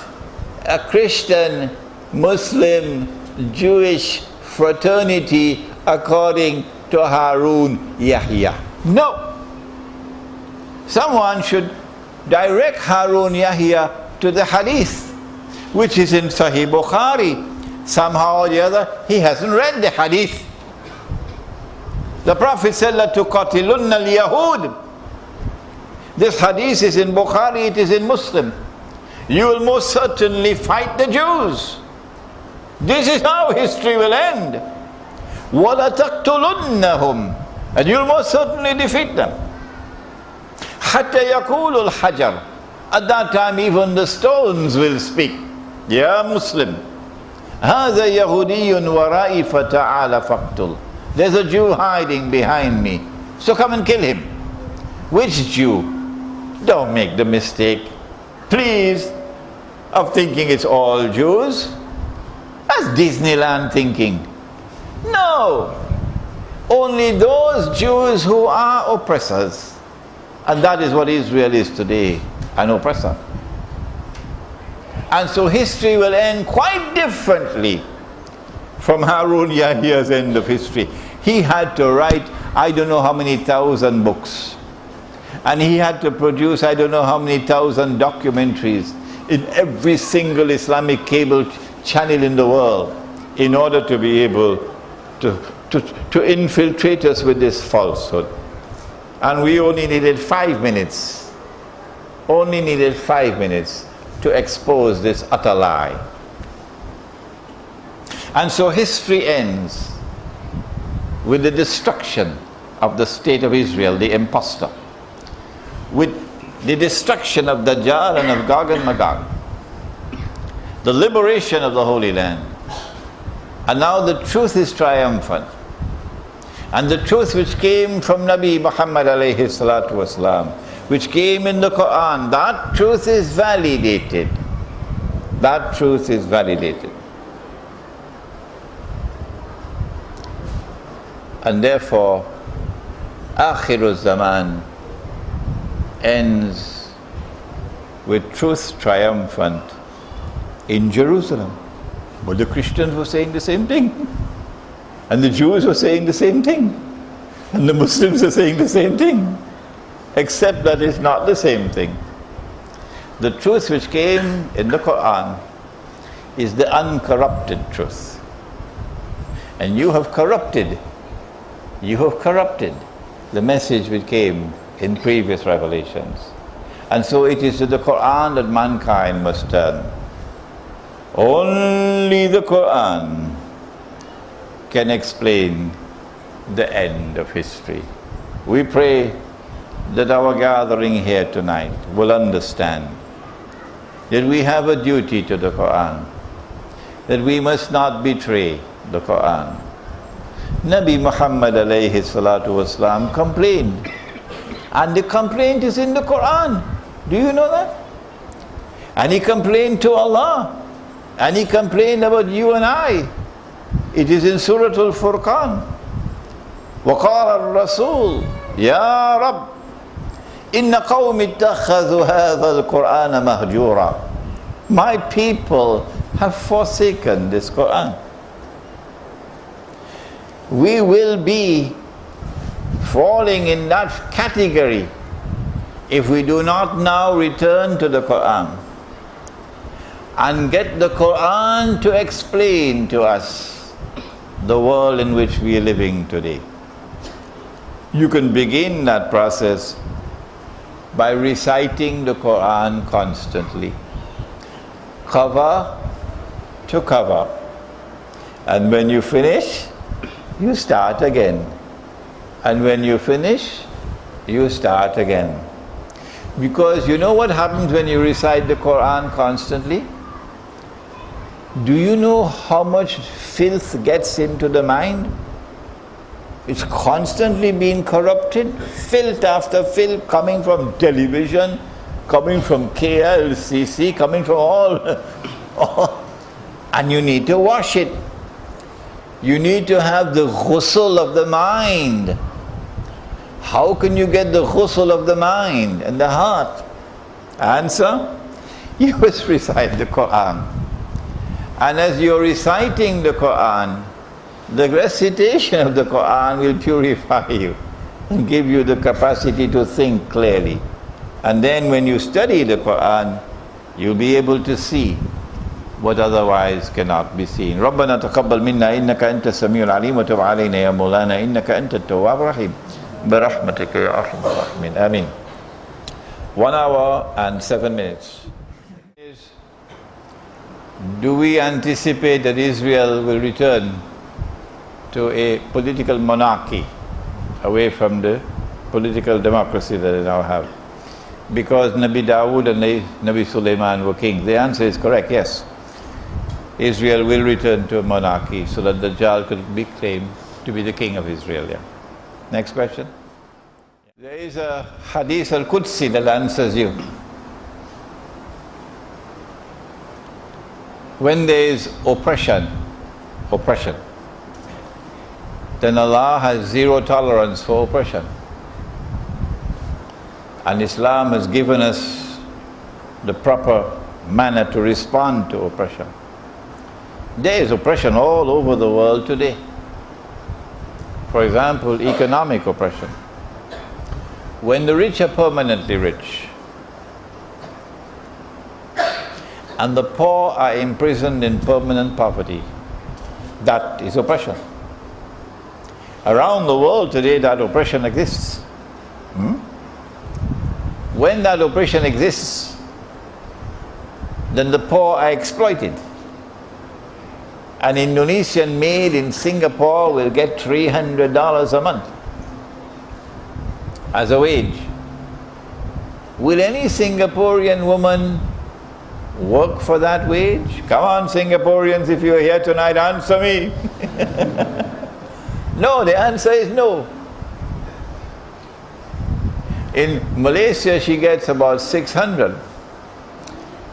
a Christian, Muslim, Jewish fraternity according to Harun Yahya. No. Someone should direct Harun Yahya to the hadith, which is in Sahih Bukhari. Somehow or the other, he hasn't read the hadith. The Prophet said, لَتُقَاتِلُنَّ الْيَهُودِ. This hadith is in Bukhari, it is in Muslim. You will most certainly fight the Jews. This is how history will end. وَلَتَقْتُلُنَّهُمْ. And you will most certainly defeat them. حَتَّى يَقُولُ الْحَجَرُ. At that time even the stones will speak. Ya Muslim, هَذَا يَهُودِيٌّ وَرَائِي فَتَعَالَ فَقْتُلْ. There's a Jew hiding behind me, so come and kill him. Which Jew? Don't make the mistake, please, of thinking it's all Jews. That's Disneyland thinking. No, only those Jews who are oppressors. And that is what Israel is today, an oppressor. And so history will end quite differently from Harun Yahya's end of history. He had to write I don't know how many thousand books. And he had to produce I don't know how many thousand documentaries in every single Islamic cable channel in the world in order to be able to infiltrate us with this falsehood. And we only needed 5 minutes. Only needed 5 minutes to expose this utter lie. And so history ends with the destruction of the state of Israel, the impostor, with the destruction of Dajjal and of Gog and Magog, the liberation of the Holy Land. And now the truth is triumphant. And the truth which came from Nabi Muhammad alayhi salatu wasalam, which came in the Quran, that truth is validated. That truth is validated. And therefore, Akhirul Zaman ends with truth triumphant in Jerusalem. But the Christians were saying the same thing. And the Jews were saying the same thing. And the Muslims are saying the same thing. Except that it's not the same thing. The truth which came in the Quran is the uncorrupted truth. And you have corrupted the message which came in previous revelations. And so it is to the Quran that mankind must turn. Only the Quran can explain the end of history. We pray that our gathering here tonight will understand that we have a duty to the Quran, that we must not betray the Quran. Nabi Muhammad alayhi salatu wasalam complained, and the complaint is in the Quran. Do you know that? And he complained to Allah, and he complained about you and I. It is in Surah Al-Furqan. وَقَالَ الرَّسُولُ يَا رَبِّ إِنَّ قَوْمِ اتَّخَذُوا هَذَا الْقُرْآنَ مَهْجُورًا. My people have forsaken this Quran. We will be falling in that category if we do not now return to the Quran and get the Quran to explain to us the world in which we are living today. You can begin that process by reciting the Quran constantly, cover to cover. And when you finish, you start again. And when you finish, you start again. Because you know what happens when you recite the Quran constantly? Do you know how much filth gets into the mind? It's constantly being corrupted, filth after filth, coming from television, coming from KLCC, coming from all. And you need to wash it. You need to have the ghusl of the mind. How can you get the ghusl of the mind and the heart? Answer, you must recite the Quran. And as you're reciting the Quran, the recitation of the Quran will purify you and give you the capacity to think clearly. And then when you study the Quran, you'll be able to see what otherwise cannot be seen. رَبَّنَا تَقَبَّلْ مِنَّا إِنَّكَ أَنْتَ السَّمِيعُ الْعَلِيمُ وَتُبْ عَلَيْنَا يَا مَوْلَانَا إِنَّكَ أَنْتَ التَّوَّابُ الرَّحِيمُ بِرَحْمَتِكَ يَا أَرْحَمَ الرَّاحِمِينَ Ameen. 1 hour and 7 minutes. Do we anticipate that Israel will return to a political monarchy away from the political democracy that they now have? Because Nabi Dawood and Nabi Sulaiman were kings. The answer is correct, yes. Israel will return to a monarchy so that Dajjal could be claimed to be the king of Israel. Yeah. Next question. There is a hadith al-Qudsi that answers you. When there is oppression, then Allah has zero tolerance for oppression. And Islam has given us the proper manner to respond to oppression. There is oppression all over the world today. For example, economic oppression. When the rich are permanently rich and the poor are imprisoned in permanent poverty, that is oppression. Around the world today, that oppression exists. When that oppression exists, then the poor are exploited. An Indonesian maid in Singapore will get $300 a month as a wage. Will any Singaporean woman work for that wage? Come on, Singaporeans, if you're here tonight, answer me. No, the answer is no. In Malaysia, she gets about 600.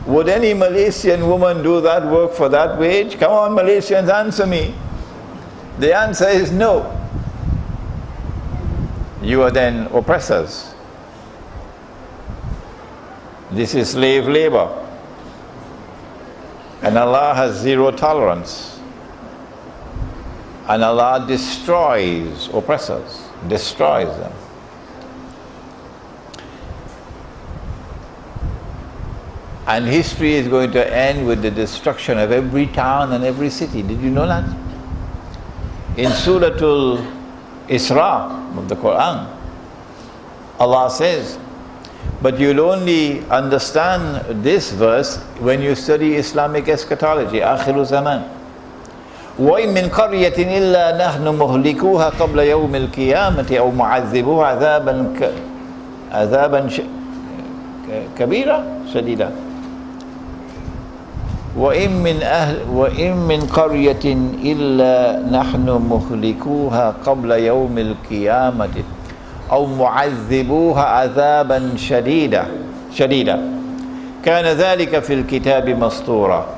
Would any Malaysian woman do that work for that wage? Come on, Malaysians, answer me. The answer is no. You are then oppressors. This is slave labor. And Allah has zero tolerance. And Allah destroys oppressors, destroys them. And history is going to end with the destruction of every town and every city. Did you know that? In Surah Al Isra of the Quran, Allah says, but you'll only understand this verse when you study Islamic eschatology, Akhiru Zaman. وَإِن مِّن قَرْيَةٍ إِلَّا نَحْنُ مُهْلِكُوهَا قَبْلَ يَوْمِ الْقِيَامَةِ أَوْ مُعَذِّبُوهَا عَذَابًا كَبِيرًا شَدِيدًا وَإِن مِّن قَرْيَةٍ إِلَّا نَحْنُ مُهْلِكُوهَا قَبْلَ يَوْمِ الْقِيَامَةِ أَوْ مُعَذِّبُوهَا عَذَابًا شَدِيدًا كَانَ ذَلِكَ فِي الْكِتَابِ مَسْطُورًا.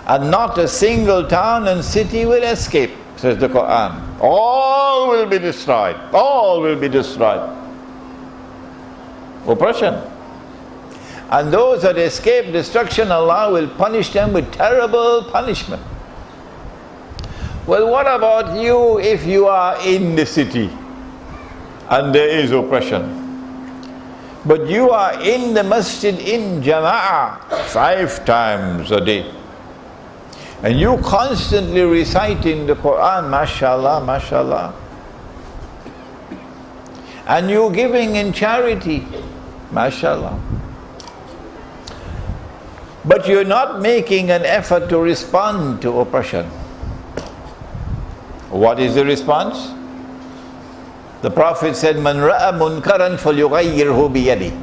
And not a single town and city will escape, says the Quran. All will be destroyed. All will be destroyed. Oppression. And those that escape destruction, Allah will punish them with terrible punishment. Well, what about you if you are in the city and there is oppression? But you are in the masjid in Jama'ah 5 times a day. And you constantly reciting the Quran, mashallah, mashallah. And you giving in charity, mashallah. But you're not making an effort to respond to oppression. What is the response? The Prophet said, Man ra'a munkaran falyughayyirhu biyadi.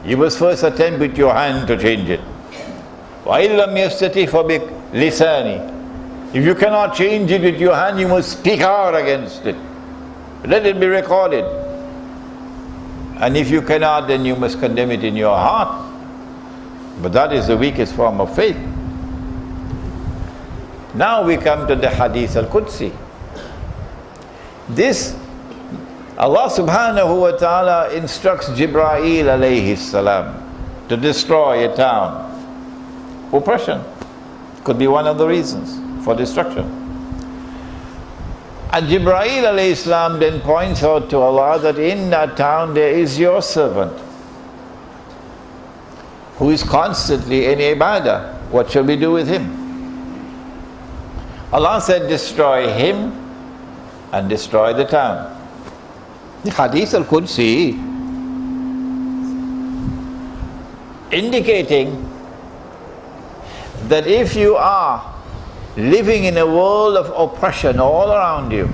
You must first attempt with your hand to change it. Wa illam yastati fa bi lisani. If you cannot change it with your hand, you must speak out against it. Let it be recorded. And if you cannot, then you must condemn it in your heart. But that is the weakest form of faith. Now we come to the Hadith al-Qudsi. This, Allah subhanahu wa ta'ala instructs Jibreel alayhi salam to destroy a town. Oppression could be one of the reasons for destruction. And Jibreel alayhi salam then points out to Allah that in that town there is your servant who is constantly in ibadah. What shall we do with him? Allah said, destroy him and destroy the town. The Hadith al-Qudsi indicating that if you are living in a world of oppression all around you,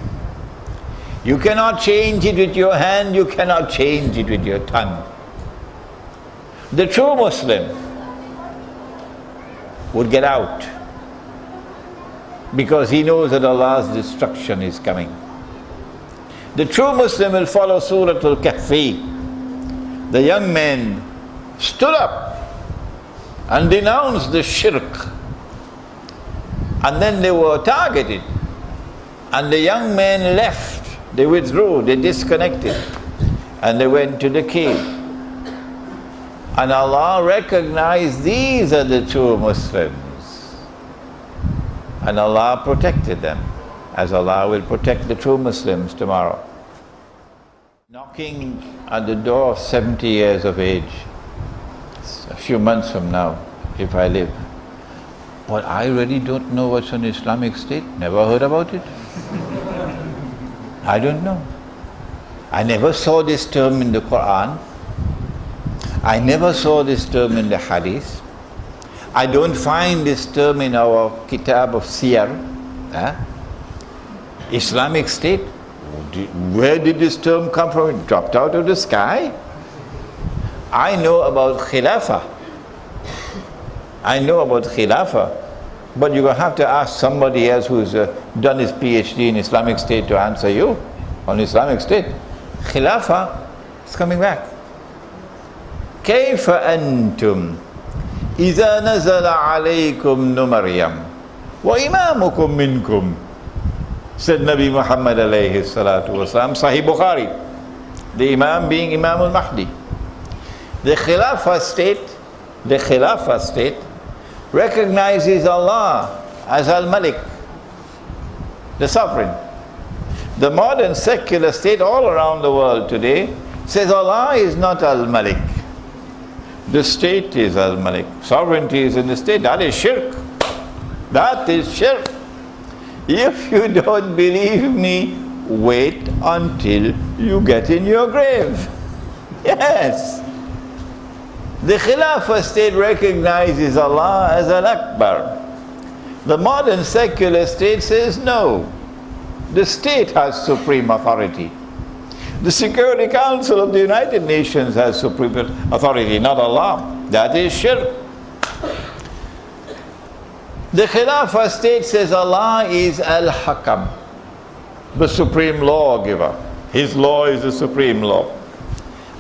you cannot change it with your hand, you cannot change it with your tongue. The true Muslim would get out because he knows that Allah's destruction is coming. The true Muslim will follow Surah Al-Kahfi. The young men stood up and denounced the shirk, and then they were targeted, and the young men left, they withdrew, they disconnected, and they went to the cave. And Allah recognized these are the true Muslims, and Allah protected them, as Allah will protect the true Muslims tomorrow. Knocking at the door of 70 years of age, a few months from now, if I live. But I really don't know what's an Islamic State, never heard about it. I don't know. I never saw this term in the Quran. I never saw this term in the Hadith. I don't find this term in our Kitab of Siyar. Islamic State? Where did this term come from? It dropped out of the sky? I know about Khilafah. I know about Khilafah. But you're going to have to ask somebody else who's done his PhD in Islamic State to answer you on Islamic State. Khilafah is coming back. كيف أنتم إذا نزل عليكم مريم وإمامكم منكم, said Nabi Muhammad alayhi salatu wasalam, Sahih Bukhari, the Imam being Imam al-Mahdi. The Khilafah state recognizes Allah as Al-Malik, the sovereign. The modern secular state all around the world today says Allah is not Al-Malik. The state is Al-Malik. Sovereignty is in the state. That is shirk. That is shirk. If you don't believe me, wait until you get in your grave. Yes. The Khilafah state recognizes Allah as Al-Akbar. The modern secular state says no. The state has supreme authority. The Security Council of the United Nations has supreme authority, not Allah. That is shirk. The Khilafah state says Allah is Al-Hakam, the supreme lawgiver. His law is the supreme law.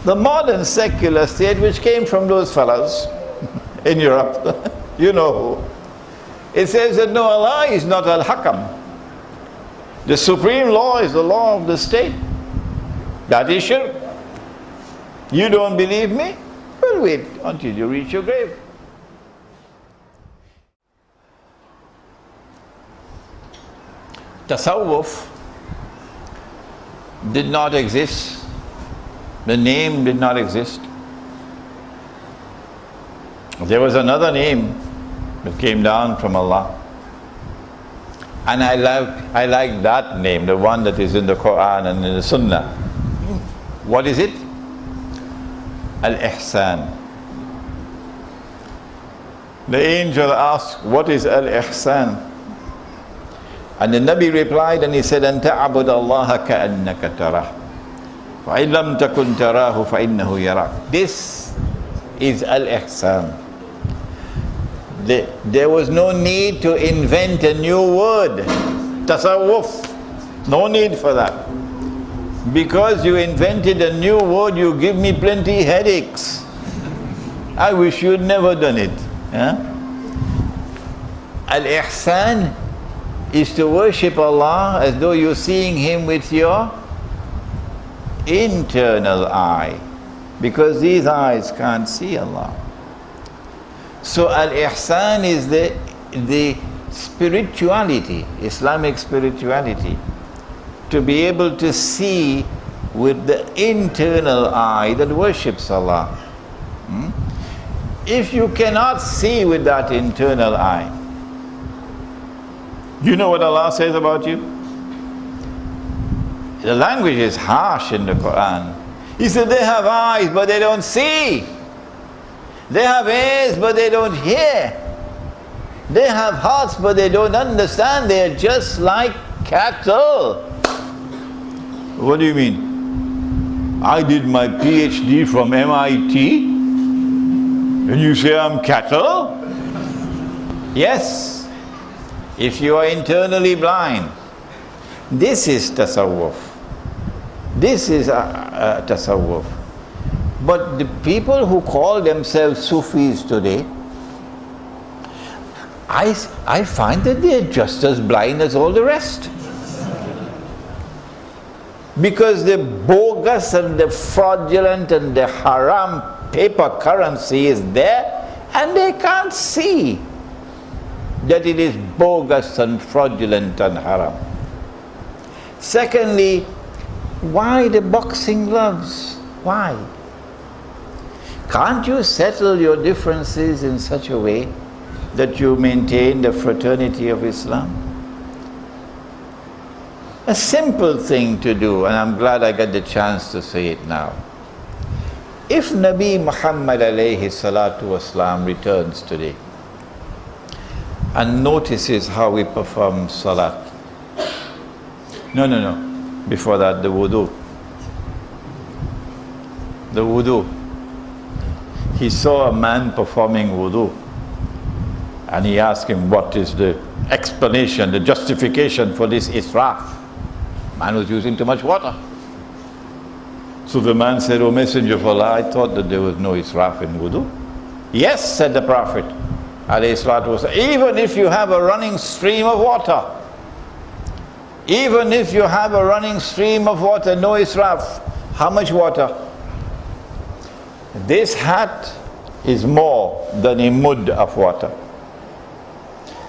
The modern secular state, which came from those fellows in Europe, you know who, it says that no, Allah is not Al-Hakam. The supreme law is the law of the state. That is shirk. You don't believe me? Well, wait until you reach your grave. Tasawwuf did not exist. The name did not exist. There was another name that came down from Allah. And I like that name, the one that is in the Quran and in the Sunnah. What is it? Al-Ihsan. The angel asked, what is Al-Ihsan? And the Nabi replied and he said, أَن تَعْبُدَ اللَّهَ كَأَنَّكَ تَرَاهُ فَإِن لَمْ تَكُنْ تَرَاهُ فَإِنَّهُ يَرَاكَ. This is Al-Ihsan. There was no need to invent a new word. Tasawwuf. No need for that. Because you invented a new word, you give me plenty headaches. I wish you'd never done it. Al-Ihsan is to worship Allah as though you're seeing Him with your internal eye, because these eyes can't see Allah. So al-ihsan is the spirituality, Islamic spirituality, to be able to see with the internal eye that worships Allah. If you cannot see with that internal eye, you know what Allah says about you? The language is harsh in the Quran. He said they have eyes but they don't see. They have ears but they don't hear. They have hearts but they don't understand. They are just like cattle. What do you mean? I did my PhD from MIT and you say I'm cattle? Yes. If you are internally blind, this is tasawwuf. This is tasawwuf. But the people who call themselves Sufis today, I find that they are just as blind as all the rest. Because the bogus and the fraudulent and the haram paper currency is there, and they can't see that it is bogus and fraudulent and haram. Secondly, why the boxing gloves? Why? Can't you settle your differences in such a way that you maintain the fraternity of Islam? A simple thing to do, and I'm glad I got the chance to say it now. If Nabi Muhammad alayhi salatu wasalam returns today and notices how we perform salat. No. Before that, the wudu. The wudu. He saw a man performing wudu. And he asked him, what is the explanation, the justification for this israf? Man was using too much water. So the man said, O Messenger of Allah, I thought that there was no israf in wudu. Yes, said the Prophet, even if you have a running stream of water, even if you have a running stream of water, no israf. How much water? This hat is more than a mud of water.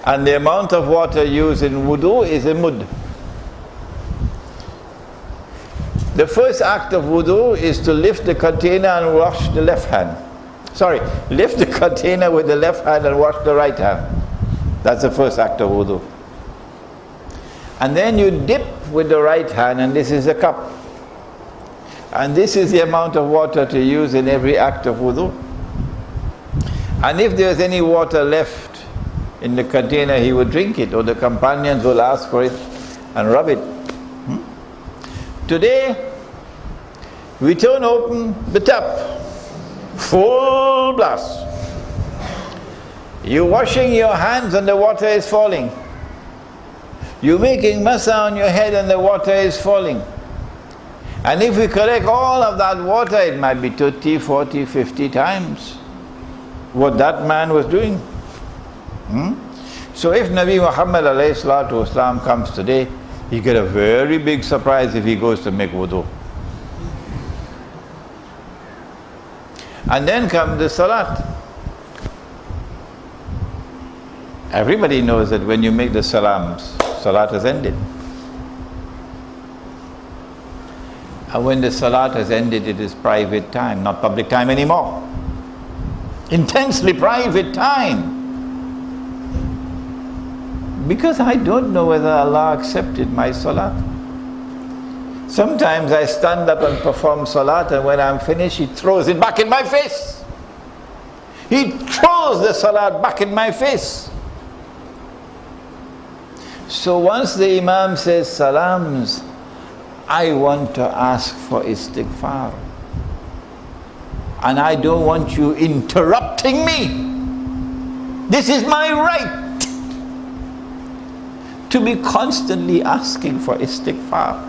And the amount of water used in wudu is a mud. The first act of wudu is to lift the container and wash the left hand. Sorry, lift the container with the left hand and wash the right hand. That's the first act of wudu. And then you dip with the right hand, and this is a cup. And this is the amount of water to use in every act of wudu. And if there's any water left in the container, he would drink it, or the companions will ask for it and rub it. Today, we turn open the tap, full blast. You're washing your hands and the water is falling. You're making masa on your head and the water is falling. And if we collect all of that water, it might be 30, 40, 50 times what that man was doing. So if Nabi Muhammad alayhi salatu wasalam comes today, he get a very big surprise if he goes to make wudu. And then comes the salat. Everybody knows that when you make the salams, salat has ended. And when the salat has ended, it is private time, not public time anymore. Intensely private time. Because I don't know whether Allah accepted my salat. Sometimes I stand up and perform salat, and when I'm finished, He throws it back in my face. He throws the salat back in my face. So once the Imam says salams, I want to ask for istighfar. And I don't want you interrupting me. This is my right to be constantly asking for istighfar,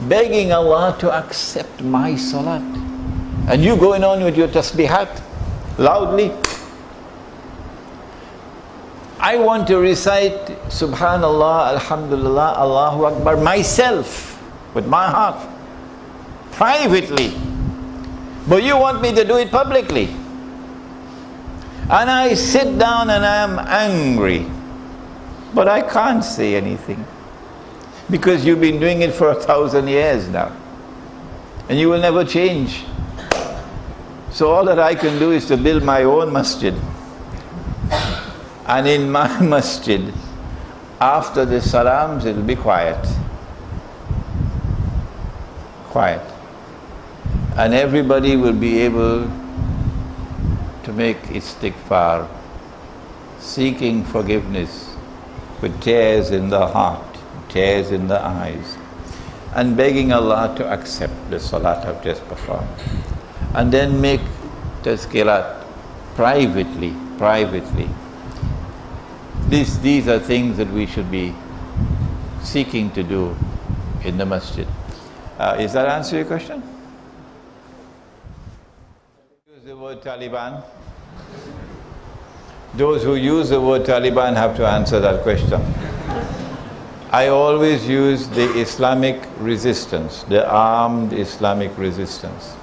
begging Allah to accept my salat. And you going on with your tasbihat loudly. I want to recite Subhanallah, Alhamdulillah, Allahu Akbar myself, with my heart, privately. But you want me to do it publicly. And I sit down and I am angry. But I can't say anything. Because you've been doing it for 1,000 years now. And you will never change. So all that I can do is to build my own masjid. And in my masjid, after the salams, it will be quiet. Quiet. And everybody will be able to make istighfar, seeking forgiveness with tears in the heart, tears in the eyes, and begging Allah to accept the salat I've just performed. And then make tazkirat privately. These are things that we should be seeking to do in the masjid. Is that answer your question? Use the word Taliban. Those who use the word Taliban have to answer that question. I always use the Islamic resistance, the armed Islamic resistance.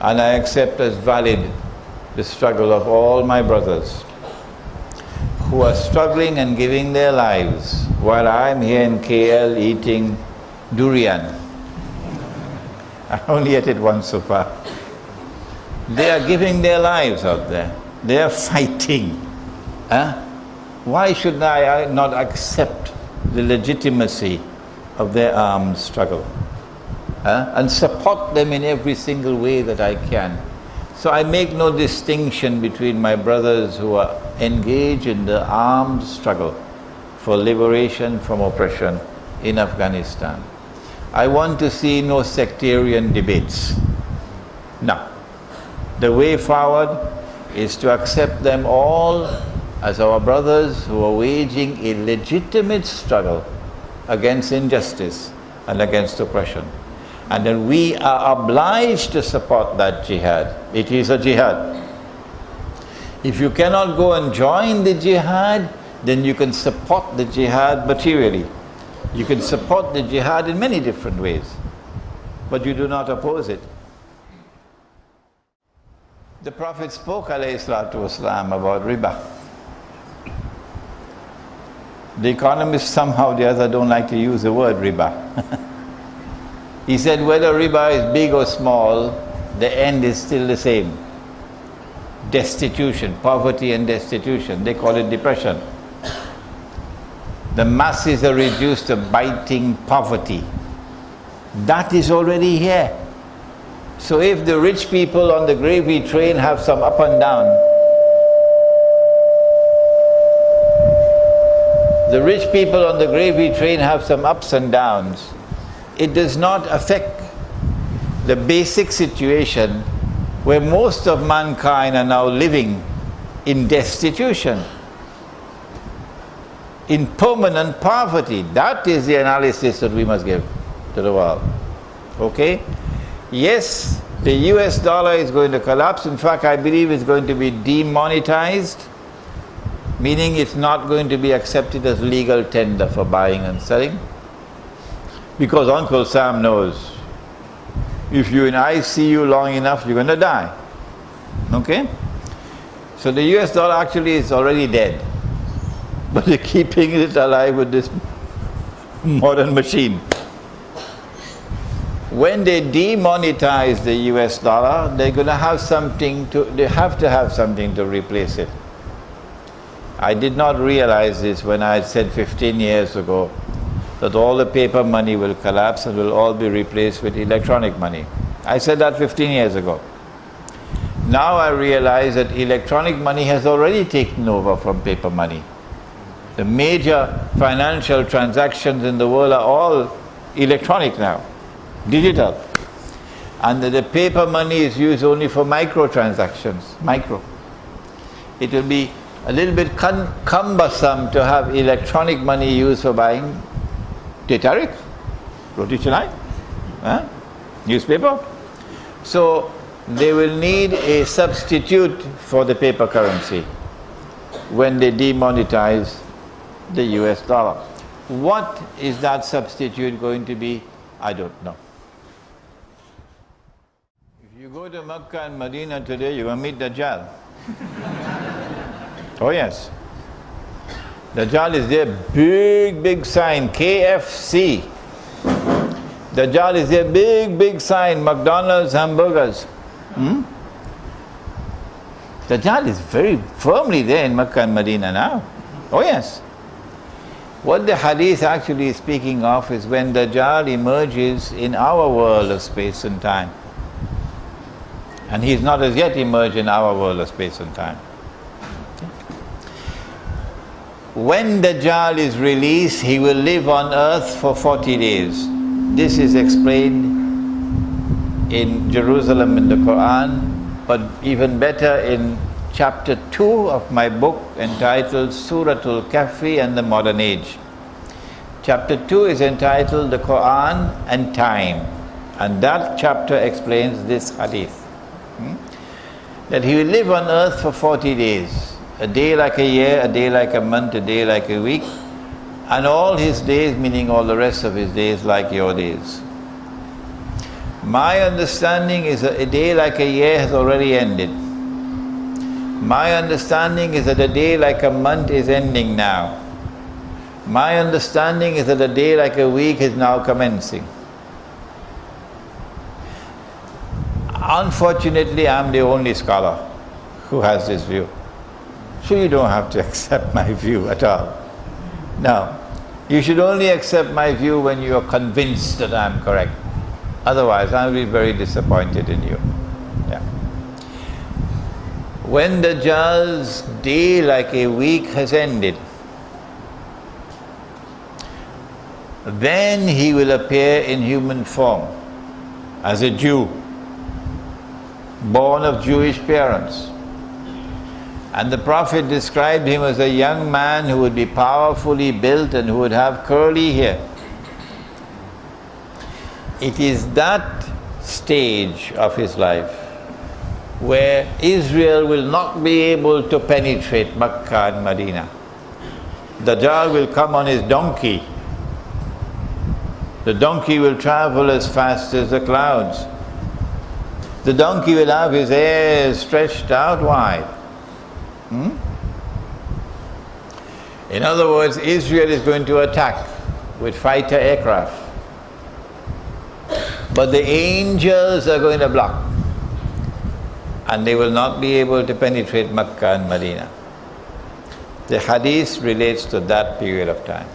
And I accept as valid the struggle of all my brothers who are struggling and giving their lives while I'm here in KL eating durian. I only ate it once so far. They are giving their lives out there. They are fighting. Why should I not accept the legitimacy of their armed struggle? And support them in every single way that I can. So I make no distinction between my brothers who are engaged in the armed struggle for liberation from oppression in Afghanistan. I want to see no sectarian debates. No. The way forward is to accept them all as our brothers who are waging a legitimate struggle against injustice and against oppression. And then we are obliged to support that jihad. It is a jihad. If you cannot go and join the jihad, then you can support the jihad materially. You can support the jihad in many different ways, but you do not oppose it. The Prophet spoke, alayhi salatu wasalam, about riba. The economists somehow or the other don't like to use the word riba. He said whether riba is big or small, the end is still the same. Destitution, poverty and destitution. They call it depression. The masses are reduced to biting poverty. That is already here. So if the rich people on the gravy train have some up and down, the rich people on the gravy train have some ups and downs, it does not affect the basic situation where most of mankind are now living in destitution, in permanent poverty. That is the analysis that we must give to the world. Okay? Yes, the US dollar is going to collapse. In fact, I believe it's going to be demonetized, meaning it's not going to be accepted as legal tender for buying and selling. Because Uncle Sam knows, if you're in ICU long enough, you're going to die. Okay? So the US dollar actually is already dead. But they're keeping it alive with this modern machine. When they demonetize the US dollar, they're going to have something to, they have to have something to replace it. I did not realize this when I said 15 years ago that all the paper money will collapse and will all be replaced with electronic money. I said that 15 years ago. Now I realize that electronic money has already taken over from paper money. The major financial transactions in the world are all electronic now, digital. And the paper money is used only for micro transactions, micro. It will be a little bit cumbersome to have electronic money used for buying Tetarik, Roti Chalai, newspaper. So they will need a substitute for the paper currency. when they demonetize the US dollar. What is that substitute going to be? I don't know. If you go to Mecca and Medina today, you're going to meet Dajjal. Oh yes. Dajjal is there, big sign, KFC. Dajjal is there, big sign, McDonald's, hamburgers. Dajjal is very firmly there in Mecca and Medina now. Oh yes. What the hadith actually is speaking of is when Dajjal emerges in our world of space and time. And he's not as yet emerged in our world of space and time. When Dajjal is released, he will live on earth for 40 days. This is explained in Jerusalem in the Quran, but even better in chapter 2 of my book entitled Suratul Kahfi and the Modern Age. Chapter 2 is entitled The Quran and Time, and that chapter explains this hadith. That he will live on earth for 40 days. A day like a year, a day like a month, a day like a week, and all his days, meaning all the rest of his days, like your days. My understanding is that a day like a year has already ended. My understanding is that a day like a month is ending now. My understanding is that a day like a week is now commencing. Unfortunately, I'm the only scholar who has this view. So you don't have to accept my view at all. No. You should only accept my view when you are convinced that I'm correct. Otherwise, I'll be very disappointed in you. Yeah. When Dajjal's day like a week has ended, then he will appear in human form as a Jew, born of Jewish parents. And the Prophet described him as a young man who would be powerfully built and who would have curly hair. It is that stage of his life where Israel will not be able to penetrate Mecca and Medina. Dajjal will come on his donkey. The donkey will travel as fast as the clouds. The donkey will have his ears stretched out wide. In other words, Israel is going to attack with fighter aircraft. But the angels are going to block. And they will not be able to penetrate Mecca and Medina. The hadith relates to that period of time.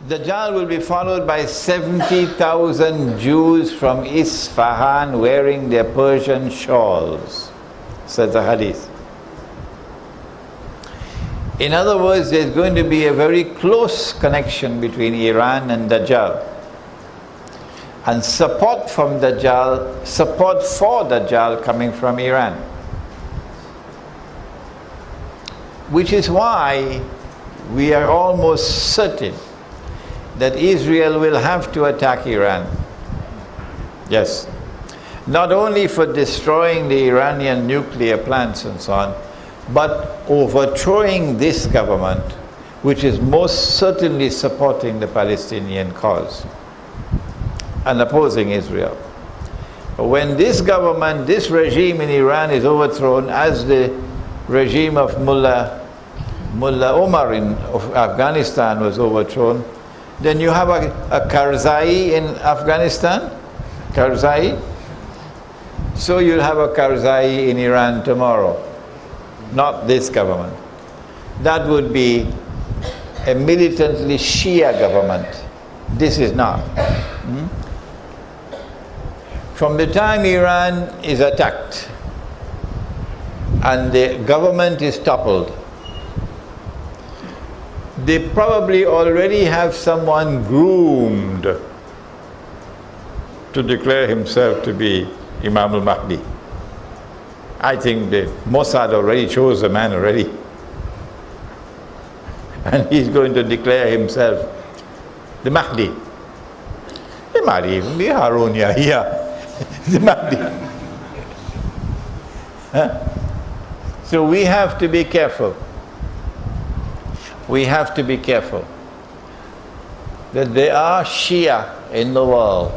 Dajjal will be followed by 70,000 Jews from Isfahan wearing their Persian shawls, says the hadith. In other words, there's going to be a very close connection between Iran and Dajjal. And support for Dajjal coming from Iran. Which is why we are almost certain that Israel will have to attack Iran. Yes. Not only for destroying the Iranian nuclear plants and so on, but overthrowing this government, which is most certainly supporting the Palestinian cause and opposing Israel. When this government, this regime in Iran is overthrown, as the regime of Mullah Omar in Afghanistan was overthrown, then you have a Karzai in Afghanistan, Karzai. So you'll have a Karzai in Iran tomorrow, not this government. That would be a militantly Shia government. This is not. From the time Iran is attacked and the government is toppled, they probably already have someone groomed to declare himself to be Imam al-Mahdi. I think the Mossad already chose a man already. And he's going to declare himself the Mahdi. It might even be Harun Yahya, the Mahdi. So we have to be careful. We have to be careful that there are Shia in the world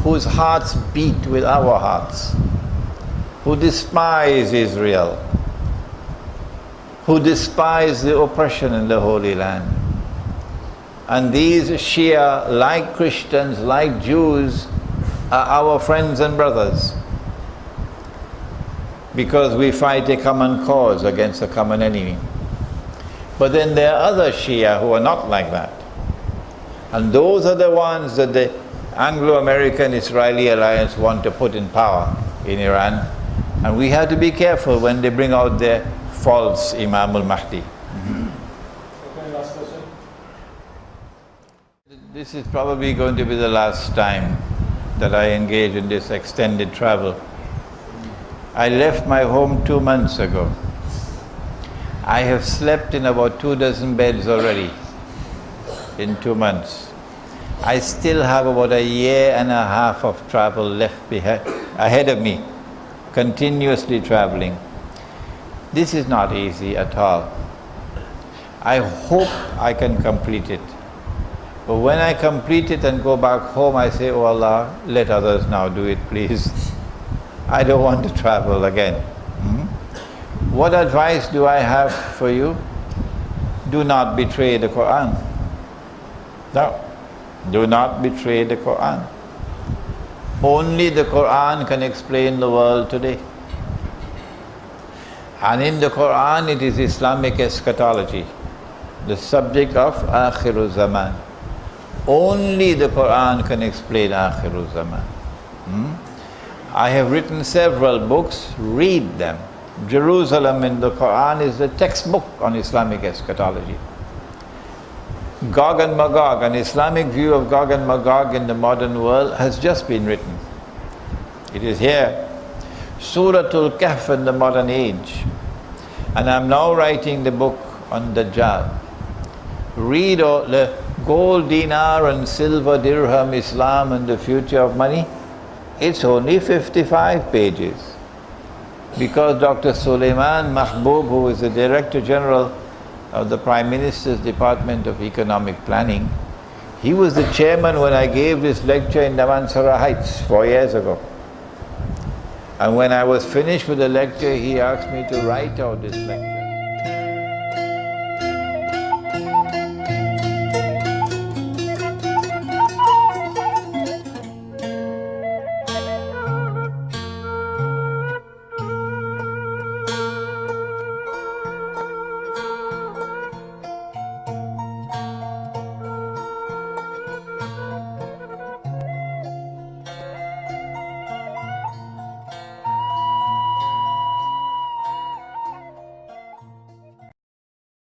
whose hearts beat with our hearts, who despise Israel, who despise the oppression in the Holy Land. And these Shia, like Christians, like Jews, are our friends and brothers, because we fight a common cause against a common enemy. But then there are other Shia who are not like that. And those are the ones that the Anglo-American Israeli alliance want to put in power in Iran. And we have to be careful when they bring out their false Imam al-Mahdi. Okay, last question. This is probably going to be the last time that I engage in this extended travel. I left my home 2 months ago. I have slept in about 24 beds already in 2 months. I still have about a year and a half of travel left ahead of me, continuously traveling. This is not easy at all. I hope I can complete it. But when I complete it and go back home, I say, oh Allah, let others now do it, please. I don't want to travel again. What advice do I have for you? Do not betray the Quran. No, do not betray the Quran. Only the Quran can explain the world today. And in the Quran it is Islamic eschatology, the subject of Akhirul Zaman. Only the Quran can explain Akhirul Zaman. I have written several books, read them. Jerusalem in the Quran is the textbook on Islamic eschatology. Gog and Magog, an Islamic view of Gog and Magog in the modern world, has just been written. It is here. Suratul Kahf in the modern age. And I'm now writing the book on Dajjal. Read all the gold dinar and silver dirham, Islam and the future of money. It's only 55 pages. Because Dr. Suleiman Mahbub, who is the Director General of the Prime Minister's Department of Economic Planning, he was the chairman when I gave this lecture in Damansara Heights 4 years ago. And when I was finished with the lecture, he asked me to write out this lecture.